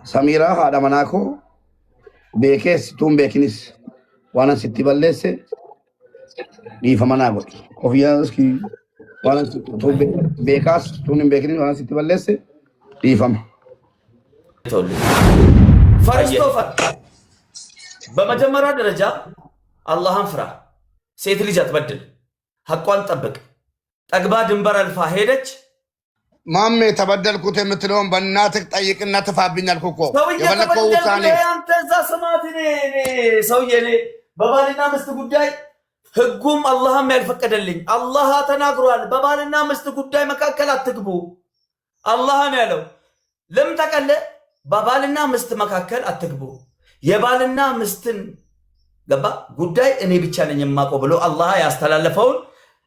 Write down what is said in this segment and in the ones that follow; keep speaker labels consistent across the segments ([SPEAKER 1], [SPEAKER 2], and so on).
[SPEAKER 1] Samira haadha manaa koo beekees tuun beekinis waan sitti balleesse dhiifama naa godhi. Ofiyyaas waan tuun beekaas tuun hin beekinin waan sitti balleesse dhiifama.
[SPEAKER 2] ፈርስቶፈር በመጀመሪያ ደረጃ አላህን ፍራ። ሴት ልጅ አትበድል፣ ሐቋን ጠብቅ። ጠግባ ድንበር አልፋ ሄደች።
[SPEAKER 1] ማሜ ተበደልኩት የምትለውን በእናትህ ጠይቅና ትፋብኝ አልኩህ እኮ።
[SPEAKER 2] የፈለከው ውሳኔ አንተ እዛ ስማት። ሰውዬ እኔ በባልና ሚስት ጉዳይ ህጉም አላህም ያልፈቀደልኝ አላህ ተናግሯል። በባልና ሚስት ጉዳይ መካከል አትግቡ አላህ ነው ያለው። ለምን ተቀለ? በባልና ሚስት መካከል አትግቡ። የባልና ሚስትን ገባ ጉዳይ እኔ ብቻ ነኝ የማውቀው ብሎ አላህ ያስተላለፈውን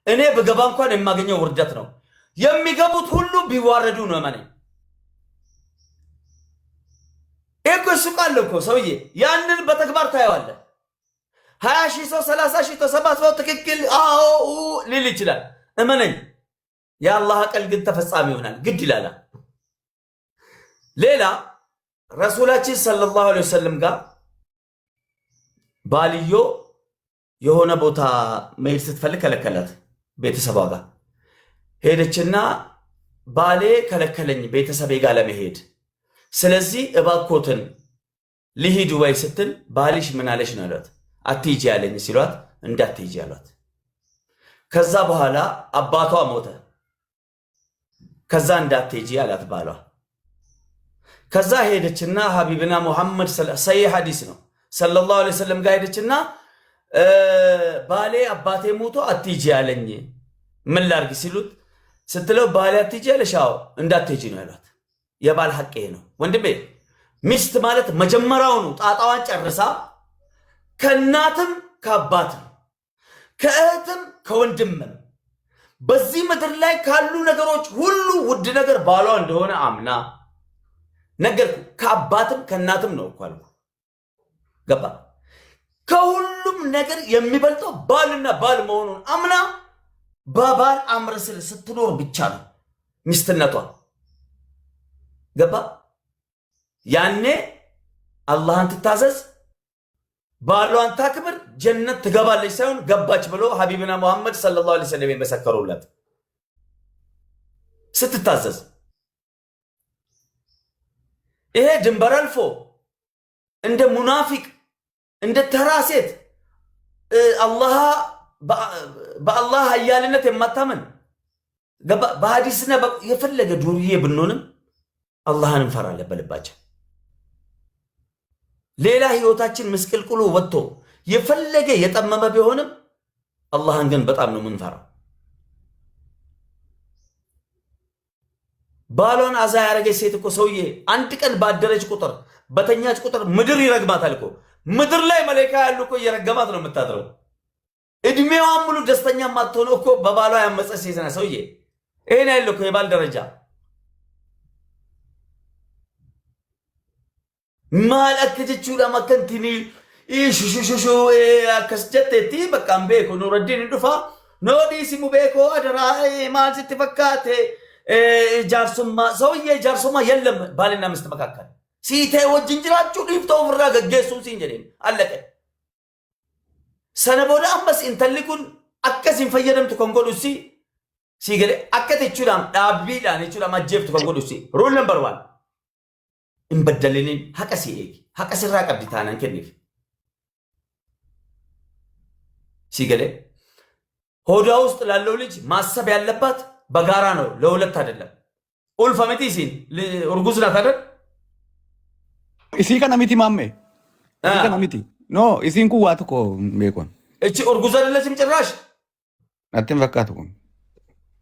[SPEAKER 2] እኔ በገባ እንኳን የማገኘው ውርደት ነው። የሚገቡት ሁሉ ቢዋረዱ ነው ማለት እኮ ሱቃል እኮ ሰውዬ ያንን በተግባር ታየዋለህ። 20 ሺህ ሰው 30 ሺህ ሰው 70 ሰው ትክክል አዎ ሊል ይችላል። እመነኝ የአላህ ቃል ግን ተፈጻሚ ይሆናል ግድ ይላል። ሌላ ረሱላችን ሰለላሁ ዐለይሂ ወሰለም ጋር ባልዮ የሆነ ቦታ መሄድ ስትፈልግ ከለከላት። ቤተሰቧ ጋር ሄደችና ባሌ ከለከለኝ ቤተሰቤ ጋር ለመሄድ፣ ስለዚህ እባኮትን ልሂድ ወይ ስትል ባልሽ ምን አለሽ ነው ያሏት። አትሂጂ ያለኝ ሲሏት እንዳትሂጂ ያሏት። ከዛ በኋላ አባቷ ሞተ። ከዛ እንዳትሂጂ ያላት ባሏ። ከዛ ሄደችና ሀቢብና ሙሐመድ ሰሂህ ሐዲስ ነው ሰለላሁ ዐለይሂ ወሰለም ጋር ሄደችና ባሌ አባቴ ሞቶ አትሂጂ ያለኝ ምን ላርግ ሲሉት ስትለው ባሌ አትሂጂ ያለሽ አዎ እንዳትሂጂ ነው ያሏት። የባል ሐቅ ነው ወንድሜ። ሚስት ማለት መጀመሪያውኑ ጣጣዋን ጨርሳ ከእናትም ከአባትም ከእህትም ከወንድምም በዚህ ምድር ላይ ካሉ ነገሮች ሁሉ ውድ ነገር ባሏ እንደሆነ አምና ነገር ከአባትም ከእናትም ነው እኮ አልኩ። ገባ? ከሁሉም ነገር የሚበልጠው ባልና ባል መሆኑን አምና በባል አምር ስር ስትኖር ብቻ ነው ሚስትነቷ። ገባ? ያኔ አላህን ትታዘዝ፣ ባሏን ታክብር፣ ጀነት ትገባለች ሳይሆን ገባች ብሎ ሀቢብና ሙሐመድ ሰለላሁ ዐለይሂ ወሰለም የመሰከሩለት ስትታዘዝ። ይሄ ድንበር አልፎ እንደ ሙናፊቅ እንደ ተራ ሴት በአላህ ኃያልነት የማታመን በሐዲስና የፈለገ ዱርዬ ብንሆንም አላህን እንፈራለን በልባችን። ሌላ ህይወታችን ምስቅልቅሉ ወጥቶ የፈለገ የጠመመ ቢሆንም አላህን ግን በጣም ነው የምንፈራው። ባሏን አዛ ያረገች ሴት እኮ ሰውዬ አንድ ቀን ባደረች ቁጥር በተኛች ቁጥር ምድር ይረግማታል እኮ። ምድር ላይ መላእክት ያሉ እኮ እየረገማት ነው የምታድረው። እድሜዋን ሙሉ ደስተኛ ማትሆነው እኮ በባሏ ያመፀች ሴት ናት ሰውዬ። ይሄን ያለው እኮ የባል ደረጃ ማለከችው ለማከንቲኒ ኢሹሹሹ አከስጀቴቲ በቃም ቤኮ ኑረዲን እንዱፋ ኖዲ ሲሙ ቤኮ አደራ ማል ስትፈካቴ ጃርሱማ ሰውዬ ጃርሱማ የለም ባልና ሚስት መካከል ሲቴ ወጅንጅራችሁ ዲፍተው ፍራ ገገሱ ሲንጀኔ አለቀ። ሰነቦዳ አምበስ እንተልኩን አከሲን ፈየደምት ኮንጎሉሲ ሲገለ አከተቹላም ዳቢላን እቹላም አጀብት ኮንጎሉሲ ሩል ነምበር 1 እንበደልልን ሐቀሲ ሐቀስራ ቀብዲታናን ከኒፍ ሲገለ ሆዷ ውስጥ ላለው ልጅ ማሰብ ያለባት በጋራ ነው፣ ለሁለት አይደለም። ኡልፋመቲ ሲን እርጉዝ ናት አይደል?
[SPEAKER 3] እሲ ከነሚቲ ማሜ እሲ ከነሚቲ ኖ እሲን ኩዋት እኮ ቤኮን
[SPEAKER 1] እቺ እርጉዝ አይደለችም ጭራሽ።
[SPEAKER 3] አትም ፈካት እኮ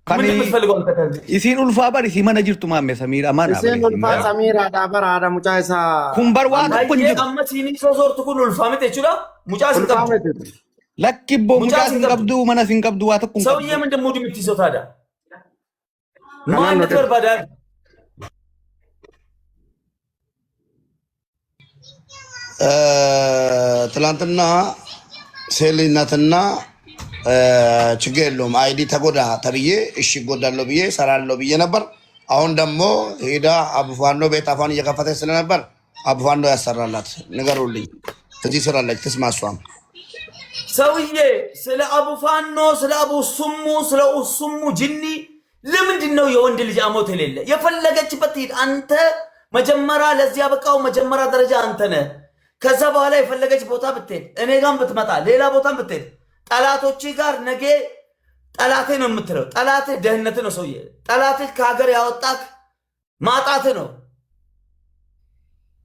[SPEAKER 1] ምን የምትፈልገው አንተ?
[SPEAKER 3] እሲን ኡልፋ በር እሲ ማነ ጅርቱ ማሜ ሰሚራ ማና
[SPEAKER 4] እሲን ኡልፋ ሰሚራ ዳበር አዳ ሙጫይሳ
[SPEAKER 3] ኩምበር ዋት እኮ እንጂ
[SPEAKER 1] አመሲኒ ሶሶርት ኩን ኡልፋመቲ እቹላ ሙጫስ ቀብዱ
[SPEAKER 3] ለኪቦ ሙጫስ ቀብዱ ማና ሲን ቀብዱ ዋት እኮ
[SPEAKER 1] ሰውዬ ምንድን ሙድ የምትይዘው ታዲያ? ማን ነበር ባዳር ትላንትና ሴሊናትና ችግር የለውም አይዲ ተጎዳ ተብዬ እሺ ጎዳለሁ ብዬ ሰራለሁ ብዬ ነበር። አሁን ደግሞ ሄዳ አቡፋኖ ቤት አፋን እየከፈተች ስለነበር አቡፋኖ ያሰራላት ንገሩልኝ። እዚህ ስራለች ትስማሷም
[SPEAKER 2] ሰውዬ ስለ አቡፋኖ ስለ አቡ ሱሙ ስለ ኡሱሙ ጅኒ ለምንድን ነው የወንድ ልጅ አሞት የሌለ? የፈለገችበት ሂድ። አንተ መጀመሪያ ለዚህ ያበቃው መጀመሪያ ደረጃ አንተ ነህ። ከዛ በኋላ የፈለገች ቦታ ብትሄድ እኔ ጋር ብትመጣ ሌላ ቦታም ብትሄድ ጠላቶች ጋር ነገ ጠላቴ ነው የምትለው። ጠላቴ ደህንነት ነው ሰውዬ። ጠላቴ ከሀገር ያወጣክ ማጣት ነው።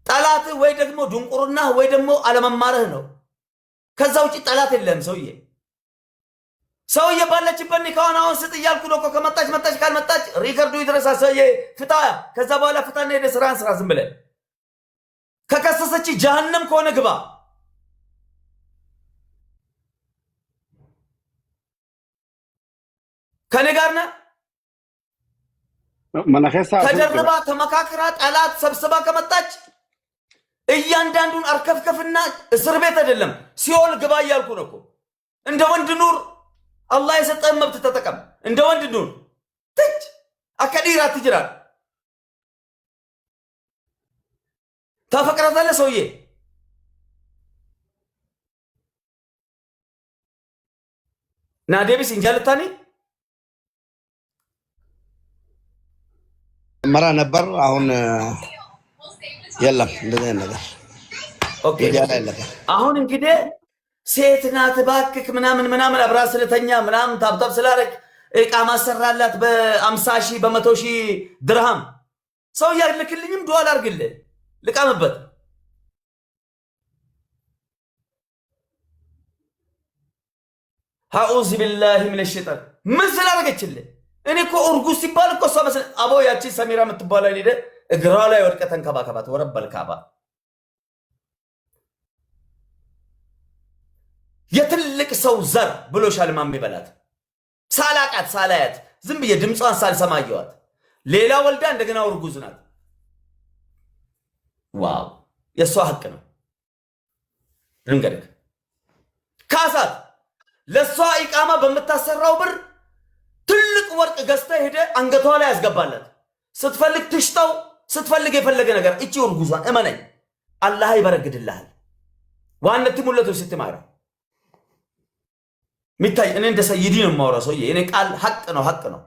[SPEAKER 2] ጠላት ወይ ደግሞ ድንቁርና ወይ ደግሞ አለመማርህ ነው። ከዛ ውጪ ጠላት የለም ሰውዬ። ሰውዬ ባለችበት ኒካውን አሁን ስጥ እያልኩ ነው እኮ። ከመጣች መጣች፣ ካልመጣች ሪከርዱ ይድረሳ። ሰውዬ ፍታ። ከዛ በኋላ ፍታና ሄደ ስራን ስራ። ዝም ብለህ ከከሰሰች ጀሃነም ከሆነ ግባ። ከኔ ጋር ነህ። ተደርባ ተመካክራ ጠላት ሰብስባ ከመጣች እያንዳንዱን አርከፍከፍና እስር ቤት አይደለም ሲኦል ግባ እያልኩ ነው እኮ። እንደ ወንድ ኑር። አላህ የሰጠህን መብት ተጠቀም። እንደ ወንድ ኑር። ትች አከዲራ ትጅራል። ታፈቅራታለህ ሰውዬ። ናዴቢስ እንጃልታኒ
[SPEAKER 1] መራ ነበር። አሁን የለም እንደዚህ ነገር።
[SPEAKER 2] ኦኬ አሁን እንግዲህ ሴት ናት እባክህ ምናምን ምናምን አብራ ስለተኛ ምናምን ታብታብ ስላደረግ እቃ ማሰራላት በ50 ሺህ በ100 ሺህ ድርሃም ሰው ያልክልኝም ዱዓ አድርግልህ ልቃምበት። አዑዝ ቢላሂ ሚነ ሸይጣን ምን ስላደረገችልህ? እኔ እኮ እርጉዝ ሲባል እኮ እሷ መስለ አቦ ያቺ ሰሚራ የምትባለው ሄደ እግሯ ላይ ወድቀህ ተንከባከባት። ወረበል ካባ የትልቅ ሰው ዘር ብሎሻል ማሜ በላት። ሳላቃት ሳላያት ዝም ብዬ ድምጿን ሳልሰማየዋት ሌላ ወልዳ እንደገና እርጉዝ ናት። ዋው የእሷ ሀቅ ነው። ድንገት ካሳት ለእሷ ኢቃማ በምታሰራው ብር ትልቅ ወርቅ ገዝተህ ሄደ አንገቷ ላይ ያስገባላት። ስትፈልግ ትሽጠው፣ ስትፈልግ የፈለገ ነገር። እቺ እርጉዟን እመነኝ አላህ ይበረግድልሃል። ዋነት ሙለቱ ስትማራ ሚታይ እኔ እንደ ሰይዲ ነው የማወራው ሰውዬ። እኔ ቃል ሀቅ ነው ሀቅ ነው።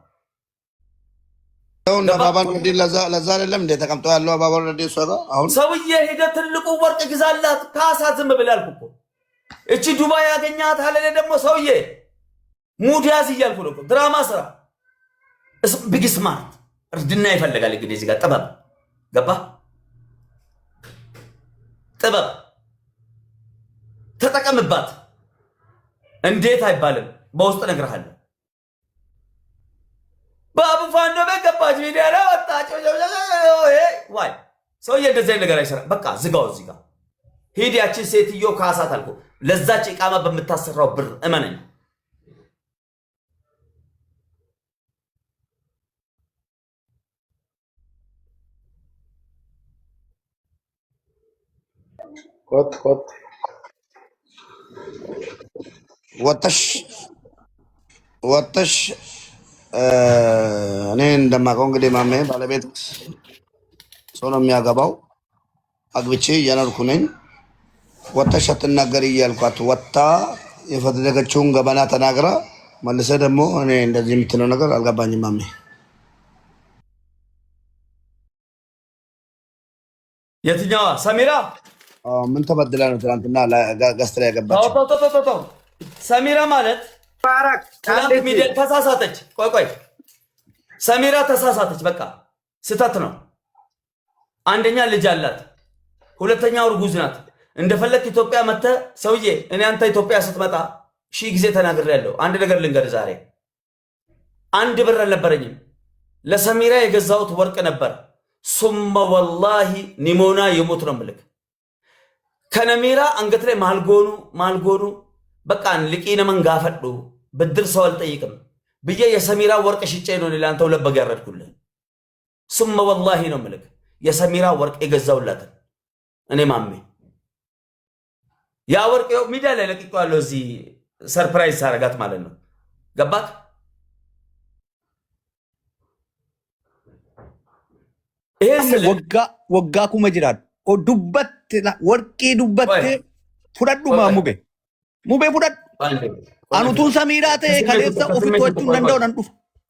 [SPEAKER 1] አባባል ረዲ ለዛ አይደለም እንደ ተቀምጦ ያለው አባባል ረዲ ሰራ። አሁን
[SPEAKER 2] ሰውዬ ሄደ ትልቁ ወርቅ ግዛላት። ካሳ ዝም ብለህ አልኩ እኮ። እቺ ዱባይ ያገኛት አለ ደግሞ ሰውዬ ሙድ ያዝ እያልኩ ነው እኮ። ድራማ ስራ ቢግ ስማርት እርድና ይፈልጋል። እንግዲህ እዚህ ጋር ጥበብ ገባ። ጥበብ ተጠቀምባት። እንዴት አይባልም። በውስጥ እነግርሃለሁ። በአቡፋኖ በገባች ሚዲያ ላይ ወጣች። ዋይ ሰውዬ እንደዚህ ነገር አይሰራም። በቃ ዝጋው። እዚህ ጋር ሂድ። ያችን ሴትዮ ካሳት አልኩ። ለዛች ኢቃማ በምታሰራው ብር እመነኝ።
[SPEAKER 4] ኮት
[SPEAKER 1] ወጥተሽ እኔ እንደማውቀው እንግዲህ ማሜ ባለቤት ሰው ነው የሚያገባው። አግብቼ እየኖርኩ ነኝ። ወጥተሽ አትናገሪ እያልኳት ወጥታ የፈለገችውን ገበና ተናግራ መልሰ ደግሞ እኔ እንደዚህ የምትለው ነገር አልገባኝም ማሜ።
[SPEAKER 2] የትኛዋ ሰሚራ?
[SPEAKER 1] ምን ተበድላ ነው ትናንትና ገስት ላይ ያገባችው?
[SPEAKER 2] ሰሚራ ማለት ትናንት ሚዲያ ተሳሳተች። ቆይ ሰሚራ ተሳሳተች። በቃ ስተት ነው። አንደኛ ልጅ አላት፣ ሁለተኛው እርጉዝ ናት። እንደፈለክ ኢትዮጵያ መጥተህ ሰውዬ፣ እኔ አንተ ኢትዮጵያ ስትመጣ 1000 ጊዜ ተናግሬያለሁ። አንድ ነገር ልንገር። ዛሬ አንድ ብር አልነበረኝም። ለሰሚራ የገዛሁት ወርቅ ነበር። ሱመ ወላሂ ኒሞና የሞት ነው ምልክ ከነሚራ አንገት ላይ ማልጎኑ በቃ ልቂነ መንጋፈዱ ብድር ሰው አልጠይቅም ብዬ የሰሚራ ወርቅ ሽጬ ነው ለአንተው ለበግ ያረድኩልህ። ሱመ ወላሂ ነው ምልክ የሰሚራ ወርቅ የገዛውላትን እኔ ማሜ። ያ ወርቅ ሚዲያ ላይ ለቅቄዋለሁ። እዚህ ሰርፕራይዝ ሳረጋት ማለት ነው። ገባክ?
[SPEAKER 3] ወጋ ኩመ ጅራድ ዱበት ወርቂ ዱበት ፉዳዱ ሙቤ ሙቤ ፉዳድ አኑቱን ሰሚራቴ ከሌሳ ኦፊቶቹ እንደው ነንዱ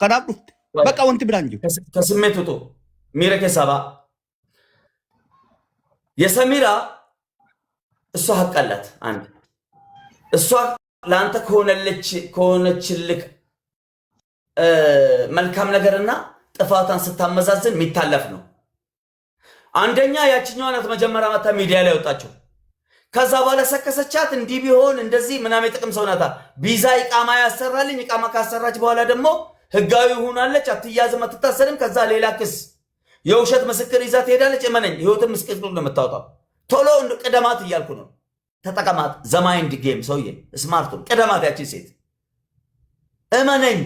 [SPEAKER 3] ከናብ ዱፍት በቃ ወንቲ ብራንጂ
[SPEAKER 2] ከስሜት ውጡ ሚረ ከሰባ የሰሚራ እሷ ሀቅ አላት። አንድ እሷ ለአንተ ከሆነችልክ መልካም ነገርና ጥፋቷን ስታመዛዝን የሚታለፍ ነው። አንደኛ ያችኛዋ ናት መጀመሪያ መታ ሚዲያ ላይ ወጣችው። ከዛ በኋላ ሰከሰቻት። እንዲህ ቢሆን እንደዚህ ምናምን የጥቅም ሰው ናታ። ቢዛ ኢቃማ ያሰራልኝ። ኢቃማ ካሰራች በኋላ ደግሞ ህጋዊ ሆናለች። አትያዝም፣ አትታሰርም። ከዛ ሌላ ክስ የውሸት ምስክር ይዛ ትሄዳለች። እመነኝ ህይወትን ምስቅልቅሉ ነው የምታወጣው። ቶሎ ቅደማት እያልኩ ነው። ተጠቀማት። ዘማይንድ ጌም ሰውዬ ስማርቱን ቅደማት። ያቺን ሴት እመነኝ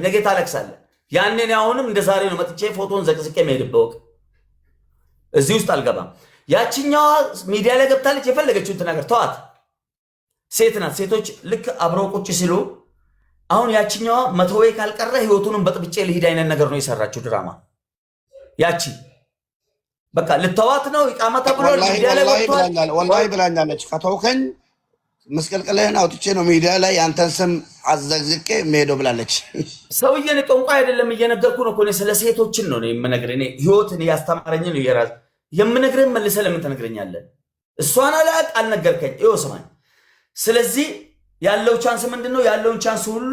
[SPEAKER 2] ነገ ታለቅሳለህ። ያኔን አሁንም እንደ ዛሬ ነው መጥቼ ፎቶን ዘቅዝቄ መሄድበት ወቅ እዚህ ውስጥ አልገባም። ያቺኛዋ ሚዲያ ላይ ገብታለች። የፈለገችውን ትናገር፣ ተዋት። ሴት ናት። ሴቶች ልክ አብረው ቁጭ ሲሉ አሁን ያቺኛዋ መተዌ ካልቀረ ህይወቱንም በጥብጬ ልሂድ አይነት ነገር ነው የሰራችው ድራማ። ያቺ በቃ ልተዋት ነው ኢቃማ ተብሎ ሚዲያ ላይ ወጥቷል።
[SPEAKER 1] ወላሂ ብላኛለች። ከተውከኝ መስቀልቀለህን አውጥቼ ነው ሚዲያ ላይ አንተን ስም አዘግዝቄ መሄዶ ብላለች።
[SPEAKER 2] ሰውዬን ቋንቋ አይደለም እየነገርኩ ነው እኮ ስለ ሴቶችን ነው የምነግርህ። እኔ ህይወትን ያስተማረኝ ነው የራስ የምነግርህን መልሰህ ለምን ትነግረኛለህ? እሷን አላቅ አልነገርከኝ። ይኸው ስማኝ። ስለዚህ ያለው ቻንስ ምንድነው? ያለውን ቻንስ ሁሉ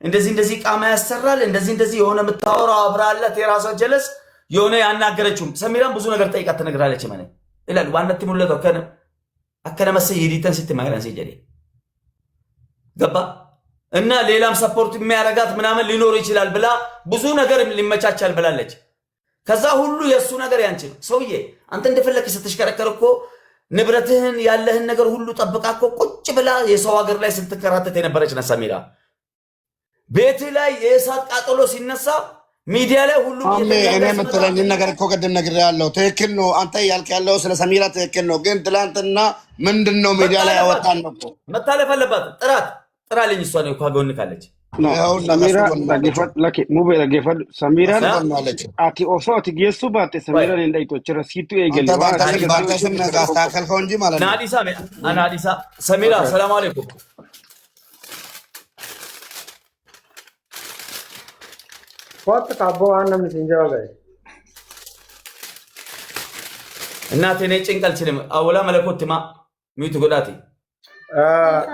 [SPEAKER 2] እንደዚህ ኢቃማ ያሰራል፣ እንደዚህ የሆነ የምታወራው አብራለት የራሷ ጀለስ የሆነ ያናገረችውም ሰሚራን ብዙ ነገር ጠይቃት ትነግራለች ማለት ይላል። ዋናት ሙለቶ አከነ መሰ ይዲተን ስትማይራን ሲጀሪ ገባ እና ሌላም ሰፖርት የሚያረጋት ምናምን ሊኖር ይችላል ብላ ብዙ ነገር ሊመቻቻል ብላለች። ከዛ ሁሉ የሱ ነገር ያንቺ ነው። ሰውዬ አንተ እንደፈለክ ስትሽከረከር እኮ ንብረትህን ያለህን ነገር ሁሉ ጠብቃ እኮ ቁጭ ብላ የሰው ሀገር ላይ ስትከራተት የነበረች ነው ሰሚራ። ቤት ላይ የእሳት ቃጠሎ ሲነሳ ሚዲያ ላይ ሁሉ
[SPEAKER 1] እኔ የምትለኝ ነገር እኮ ቅድም ነግሬሃለሁ። ትክክል ነው አንተ ያልክ ያለው ስለ ሰሚራ ትክክል ነው። ግን ትላንትና ምንድነው ሚዲያ ላይ ያወጣን ነው እኮ
[SPEAKER 2] መታለፍ አለባት። ጥራልኝ። እሷ ነው ካጎን ካለች
[SPEAKER 4] ሰሚራ ለገፈት ለከ ሙቤ ለገፈት ሰሚራ አቲ ኦሶ አቲ ጌሱ ባቴ ሰሚራ እንዳይቶች ረሲቱ ኤገለ
[SPEAKER 1] ባንተሽም አስተካከልከው እንጂ ማለት ነው።
[SPEAKER 2] ናዲሳ ሰሚራ ሰላም አለይኩም
[SPEAKER 4] ኮት ካቦ አንም ሲንጃው ጋር
[SPEAKER 2] እናቴ ነኝ ጭንቀል ችልም አውላ መለኮትማ ሚቱ ጎዳቲ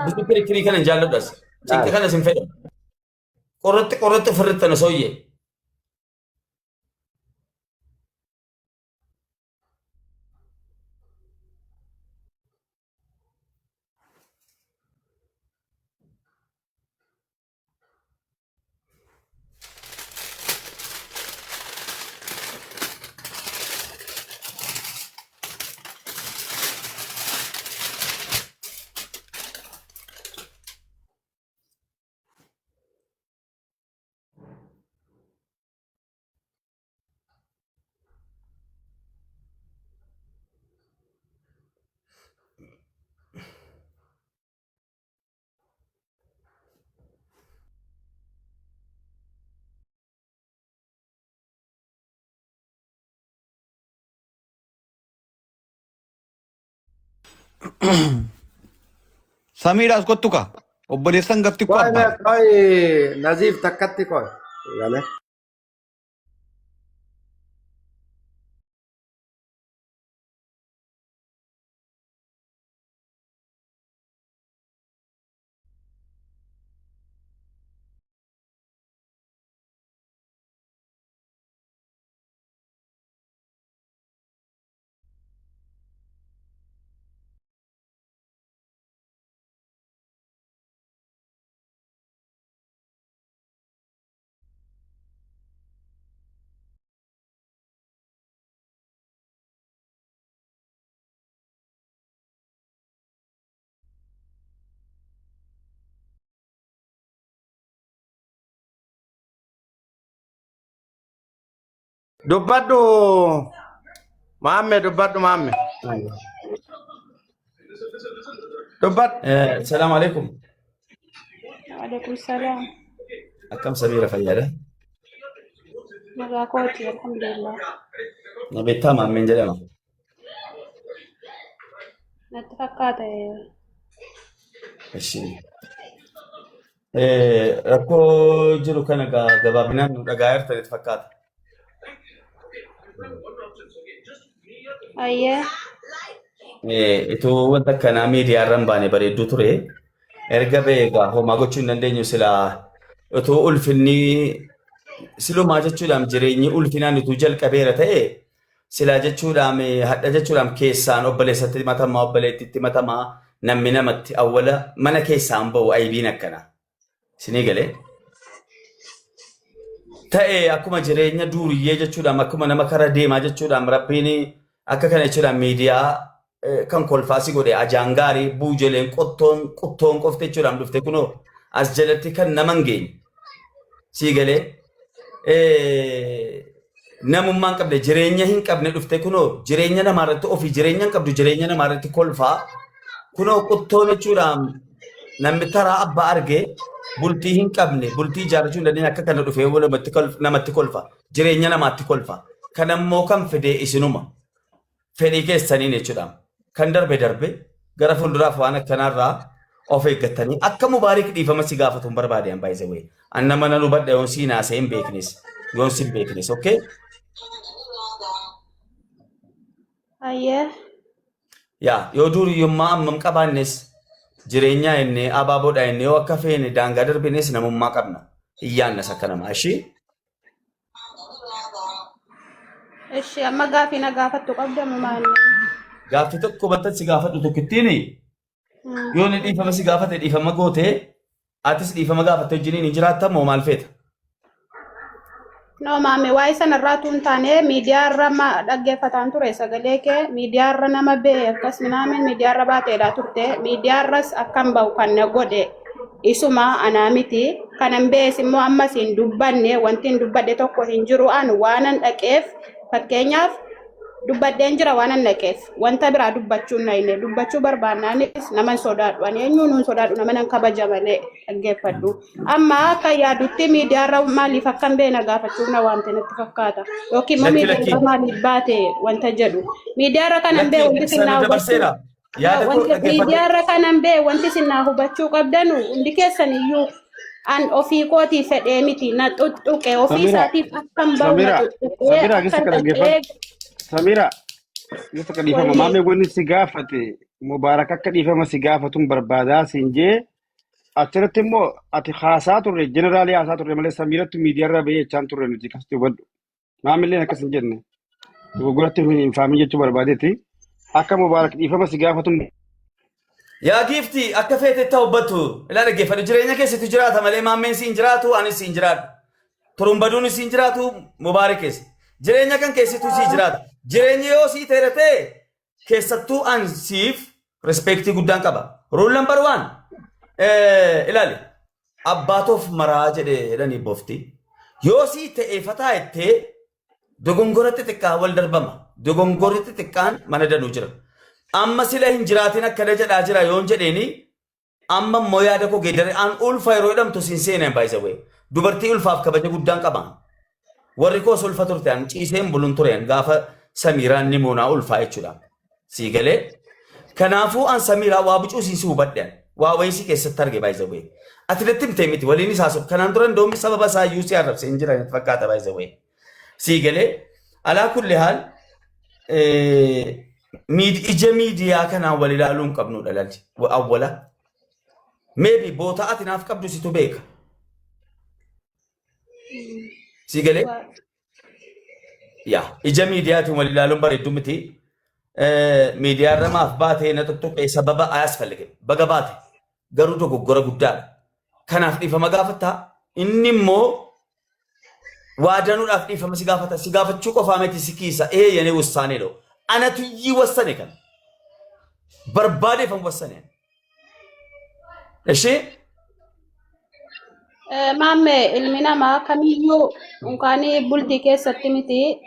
[SPEAKER 2] ብዙ ክሪክሪ ከነ እንጃለው ደስ ጭንቀ ከነ ሲንፈደ ቆረጥ ፍርጥ ነው ሰውዬ።
[SPEAKER 3] समीर आसकोत्तु का ओब्बलेसन गफ्ती को
[SPEAKER 4] कोई नजीफ तकत्ती कोई याले दुब्बाडू मामे दुब्बाडू मामे दुब्बाड
[SPEAKER 2] ሰላም አለይኩም
[SPEAKER 5] وعليكم السلام.
[SPEAKER 2] أكم سميرة فياله
[SPEAKER 5] نبقى كوتي الحمد لله.
[SPEAKER 2] نبي تمام من جلنا
[SPEAKER 5] natti fakkaata.
[SPEAKER 2] Ishi. Rakkoo jiru kana gabaabinaan nu dhagaa jirtanitti fakkaata.
[SPEAKER 5] Ayyee.
[SPEAKER 2] Ituu wanta akkanaa miidiyaarra hin baane bareedduu ture. Erga beekaa homaa gochuu hin dandeenyu silaa utuu ulfinni silumaa jechuudhaan jireenyi ulfinaan utuu jalqabeera ta'e silaa jechuudhaan hadha jechuudhaan keessaan obboleessatti matamaa obboleettitti matamaa namni namatti awwala mana keessaan ba'u aybiin akkana. Sinii galee ta'e akkuma jireenya duuriyyee jechuudhaan akkuma nama kara deemaa jechuudhaan rabbiin akka kana jechuudhaan miidiyaa kan kolfaasi godhe ajaan gaarii buujeleen qottoon qofte jechuudhaan dhufte kunoo as jalatti kan naman geenye. Sii galee namummaan qabne jireenya hin qabne dhufte kunoo jireenya namaarratti ofii jireenya hin qabdu jireenya namaarratti kolfaa kunoo qottoon jechuudhaan namni taraa abbaa argee bultii hin qabne bultii ijaarrachuu hin dandeenye akka kana dhufee namatti kolfa jireenya namaatti kolfa kan ammoo kan fide isinuma fedhii keessaniin jechuudhaan kan darbe gara fuulduraaf waan akkanaarraa of eeggatanii akka mubaarik dhiifama si gaafatu hin barbaadeen baay'ee wayii anna mana nu badda yoon siin haasa'e hin beeknis yoon siin beeknis okay.
[SPEAKER 5] Ayyee.
[SPEAKER 2] Yaa yoo duuriyyummaa ammam qabaannes jireenyaa inni abaaboodha inni yoo akka feene daangaa darbines namummaa qabna iyyaannas akka namaa ishii.
[SPEAKER 5] Ishi amma gaaffii na gaafattu qabdamu maanni.
[SPEAKER 2] Gaaffii tokko battatti si gaafadhu tokkittiin yoo ni dhiifama si gaafate dhiifama goote atis dhiifama gaafatte wajjiniin hin jiraattamoo maal feeta?
[SPEAKER 5] No maame waa'ee sanarraatu hin taane miidiyaarra dhaggeeffataan ture sagalee kee miidiyaarra nama bee akkas minaamin miidiyaarra baateedha turte miidiyaarras akkam ba'u kan na godhe isuma anaa miti kanan bees immoo ammas hin dubbanne wanti hin dubbadhe tokko hin jiru an waanan dhaqeef fakkeenyaaf dubbadheen jira waanan dhaqeef wanta biraa dubbachuu hin dubbachuu barbaannaanis naman sodaadhu ani eenyuun hin sodaadhu nama nan kabaja malee dhaggeeffadhu amma akka yaadutti miidiyaarra maaliif akkam beena gaafachuuf na waamte natti fakkaata yookiin immoo miidiyaarra maaliif baate wanta jedhu miidiyaarra kanan bee wanti sinnaa hubachuu miidiyaarra kanan bee wanti sinnaa hubachuu qabdanu hundi keessan iyyuu an ofii kootii fedhee miti na xuxuqe ofii isaatiif akkam ba'u na xuxuqee
[SPEAKER 4] Samira, yoo takka dhiifama maamee wanni si gaafate mubaarak akka dhiifama si gaafatuun barbaadaa siin jee achirratti immoo ati haasaa turre jeneraalii haasaa turre malee Samiratti miidiyaarra bahee jechaan turre nuti akkasitti hubadhu. Maamilleen akkas hin jenne dogoggoratti hin faamin jechuu barbaadeeti akka mubaarak dhiifama si gaafatuun.
[SPEAKER 2] Yaa giifti akka feete itti hubbattu ilaa dhaggeeffadhu jireenya keessatti jiraata malee maammeen siin jiraatu anis siin jiraadhu turumbaduun siin jiraatu mubaarak keessa jireenya kan keessattuu sii jiraata. Jireenya yoo sii teeratee keessattuu ansiif respektii guddaan qaba. Rule number 1 ilaali abbaatoof maraa jedhee jedhanii boofti. Yoo sii ta'eeffataa jettee dogongoratti xiqqaa wal darbama. Dogongorri xiqqaan mana danuu jira. Amma sila hin jiraatin akkana jedhaa jira yoon jedheeni amma immoo yaada koo geeddaree an ulfa yeroo jedhamtu siin seenan baay'isa wayii. Dubartii ulfaaf kabaja guddaan qaban. Warri koos ulfa turte an ciiseen buluun tureen gaafa Samiraan ni moonaa ulfaa jechuudha. Sii galee kanaafuu an Samiraa waa bucuu siin hubadhan waa wayii keessatti arge baay'isa wayii. Ati natti himtee miti waliin isaa sob kanaan dura doomni sababa isaa iyyuu si arrabsee hin jiran fakkaata baay'isa wayii. Sii galee alaa kulli haal ija miidiyaa kanaan wal ilaaluu hin qabnu dhalalti awwala. Meebi boota ati naaf qabdu situ beeka. Sii galee yaa ija miidiyaatiin wal ilaaluun bareedduu miti. Miidiyaarra maaf baatee na tuttuqee sababa ayaas fallige baga baate garuu dogoggora guddaadha. Kanaaf dhiifama gaafataa inni immoo waadanuudhaaf dhiifama si gaafata si gaafachuu qofaa miti si kiisa yenee wasaanee dho anatu iyyii wasane kan barbaadeefan wasane. Ishee
[SPEAKER 5] Maamme ilmi namaa kamiyyuu unkaanii bultii keessatti miti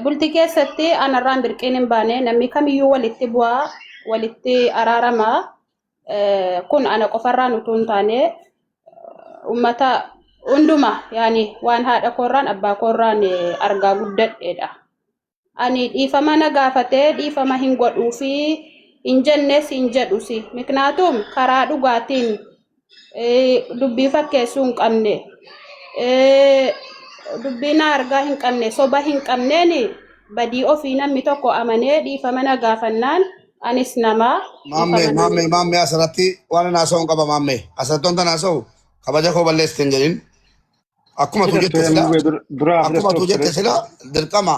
[SPEAKER 5] bultii keessatti anarraan dirqiin hin baane namni kamiyyuu walitti bu'aa walitti araaramaa kun ana qofarraan utuu hin taane ummata hunduma yaani waan haadha koorraan abbaa koorraan argaa guddadheedha. Ani dhiifama na gaafatee dhiifama hin godhuu fi injennes injedhusi miknaatum karaa dhugaatiin dubbii fakkeessuu hin qabne dubbii argaa hin qabne soba hin qabneen badii ofii namni tokko amanee dhiifama na gaafannaan anis namaa
[SPEAKER 1] Mamme asirratti waan naasoo hin qaba mamme. Asirratti wanta naasoo kabaja koo balleessite hin jedhin. Akkuma tu jette sila akkuma tu jette sila dirqama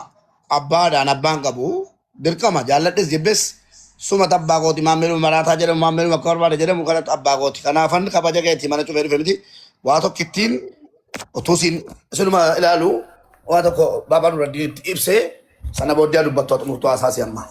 [SPEAKER 1] abbaadhaan abbaan qabu dirqama jaalladhes jibbes suma abbaa kooti maammeelu maraataa jedhamu maammeelu akka barbaade jedhamu kanatti abbaa kooti. Kanaafan kabaja keetii mana cufee dhufe miti waa tokko ittiin utuu sinuma ilaalu waa tokko baabaa dura ibsee sana booddee dubbattu xumurtuu haasaasi amma.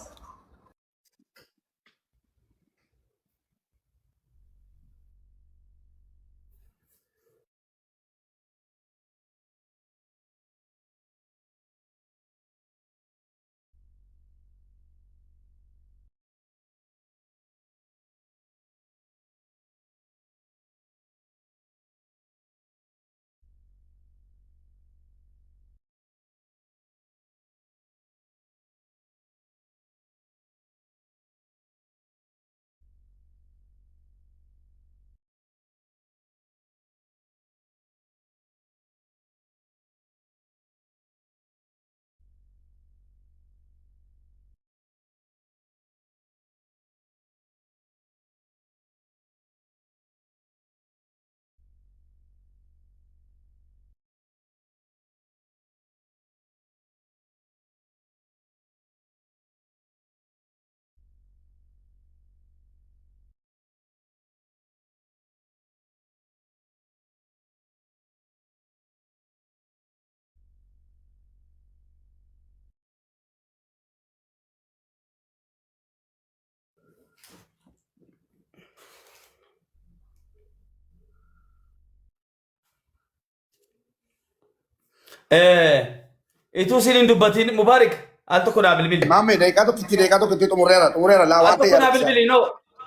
[SPEAKER 2] Itu sinin dubbatin Mubarak al tokko naa bilbili.
[SPEAKER 1] Mamme deeqaa tokkitti xumureera laa
[SPEAKER 2] Al
[SPEAKER 1] waan
[SPEAKER 2] tokko naa
[SPEAKER 1] ta'eef.
[SPEAKER 2] bilbili no.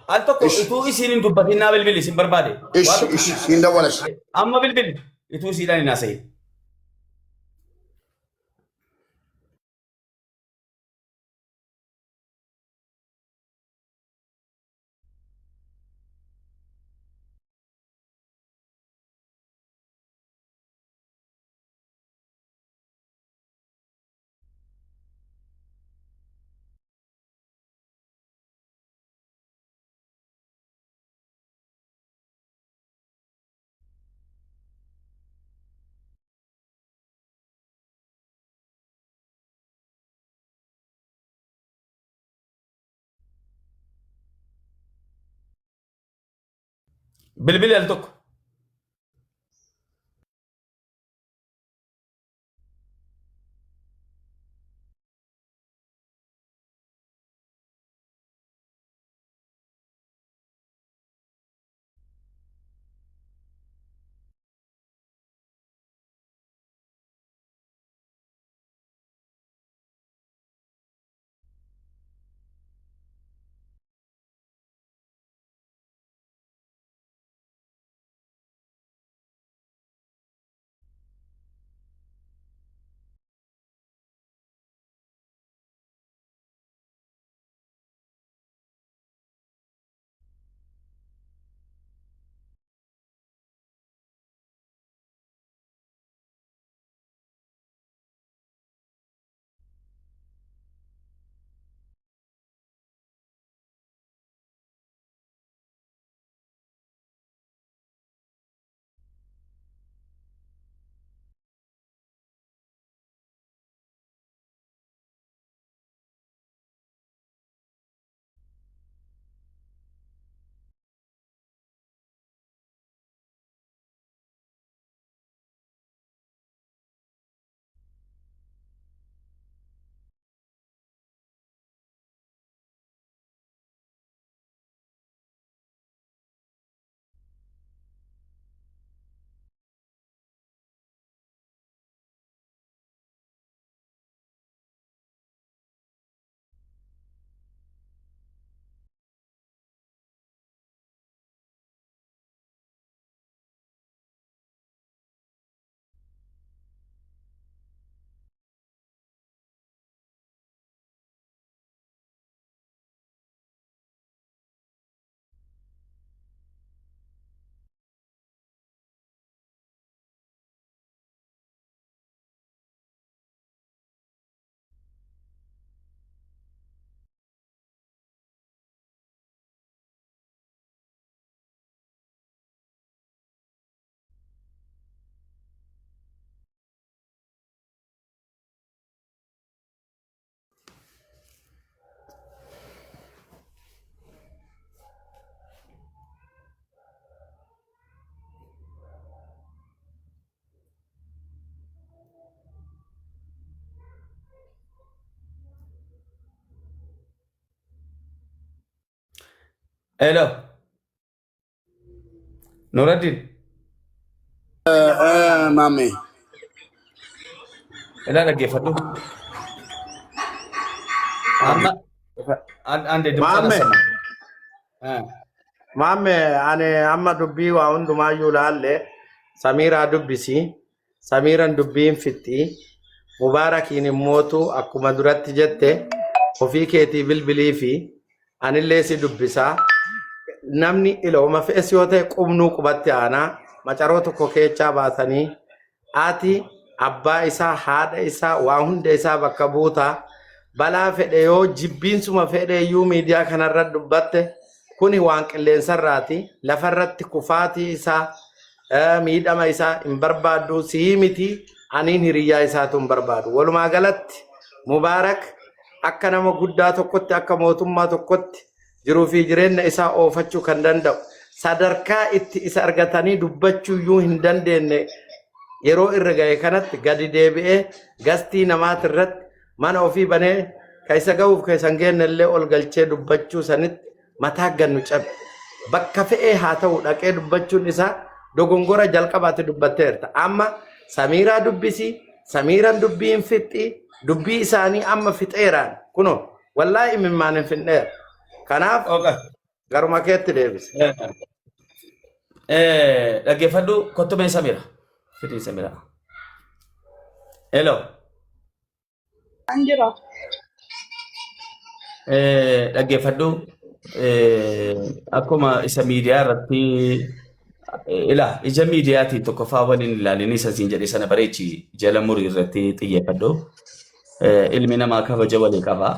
[SPEAKER 2] Al tokko itu isinin dubbatin naa bilbili sin barbaade.
[SPEAKER 1] Ishi siin dawwalash.
[SPEAKER 2] Amma bilbili itu isiidhaan hin haasa'in. Bilbili al tokko. Hello. Nuruddin.
[SPEAKER 1] Mame.
[SPEAKER 2] Ila dhaggeeffadhu. Amma ande dubbisan
[SPEAKER 6] Maame,
[SPEAKER 2] asama.
[SPEAKER 6] maame, ani amma dubbii waa hundumaayyuu laalle Samiiraa dubbisi. Samiiraan dubbiin fixxi. Mubaarakiin immootu akkuma duratti jette ofii keetii bilbilii fi anillee si dubbisaa. Namni ilooma fe'es yoo ta'e qubnuu qubatti aanaa macaroo tokko keechaa baasanii ati abbaa isaa haadha isaa waa hunda isaa bakka buutaa balaa fedhe yoo jibbiinsuma fedhe iyyuu miidiyaa kanarra dubbatte kuni waan qilleensarraati lafarratti kufaatii isaa miidhama isaa hin barbaaddu sii miti aniin hiriyyaa isaatu hin barbaadu walumaa galatti Mubaarak akka nama guddaa tokkotti akka mootummaa tokkotti jiruu fi jireenya isaa oofachuu kan danda'u sadarkaa itti isa argatanii dubbachuu iyyuu hin dandeenye yeroo irra ga'e kanatti gadi deebi'ee gastii namaati irratti mana ofii banee kaisa ga'uuf kaisan geennellee ol galchee dubbachuu sanitti mataa gannu cabe bakka fe'ee haa ta'u dhaqee dubbachuun isaa dogongora jalqabaatti dubbatteerta amma Samiiraa dubbisi Samiiraan dubbiin fixxi dubbii isaanii amma fixeeraan kuno wallaahi imimmaan hin finneera kanaaf garuma keetti deebise.
[SPEAKER 2] Dhaggeeffadhu kottumee Samiira. Fidii Samiira. Hello.
[SPEAKER 5] Anjira.
[SPEAKER 2] Dhaggeeffadhu akkuma isa miidiyaa irratti ija miidiyaatiin tokkoffaa waliin ilaalanii isa siin jedhe sana bareechi jala murii irratti xiyyeeffadhu. Ilmi namaa kabaja walii qaba.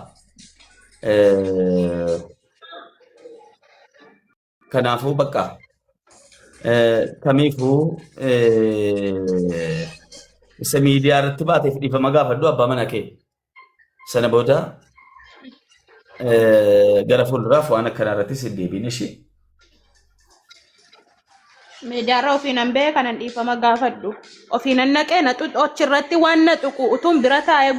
[SPEAKER 2] Kanaafuu bakka kamiifuu isa miidiyaa irratti baateef dhiifama gaafadhu abbaa mana kee sana booda gara fuulduraaf waan akkanaa irrattis hin deebiin ishee.
[SPEAKER 5] Miidiyaarra ofiinan beekanan dhiifama gaafadhu. Ofiinan naqee na achirratti waan na tuqu utuun bira taa'ee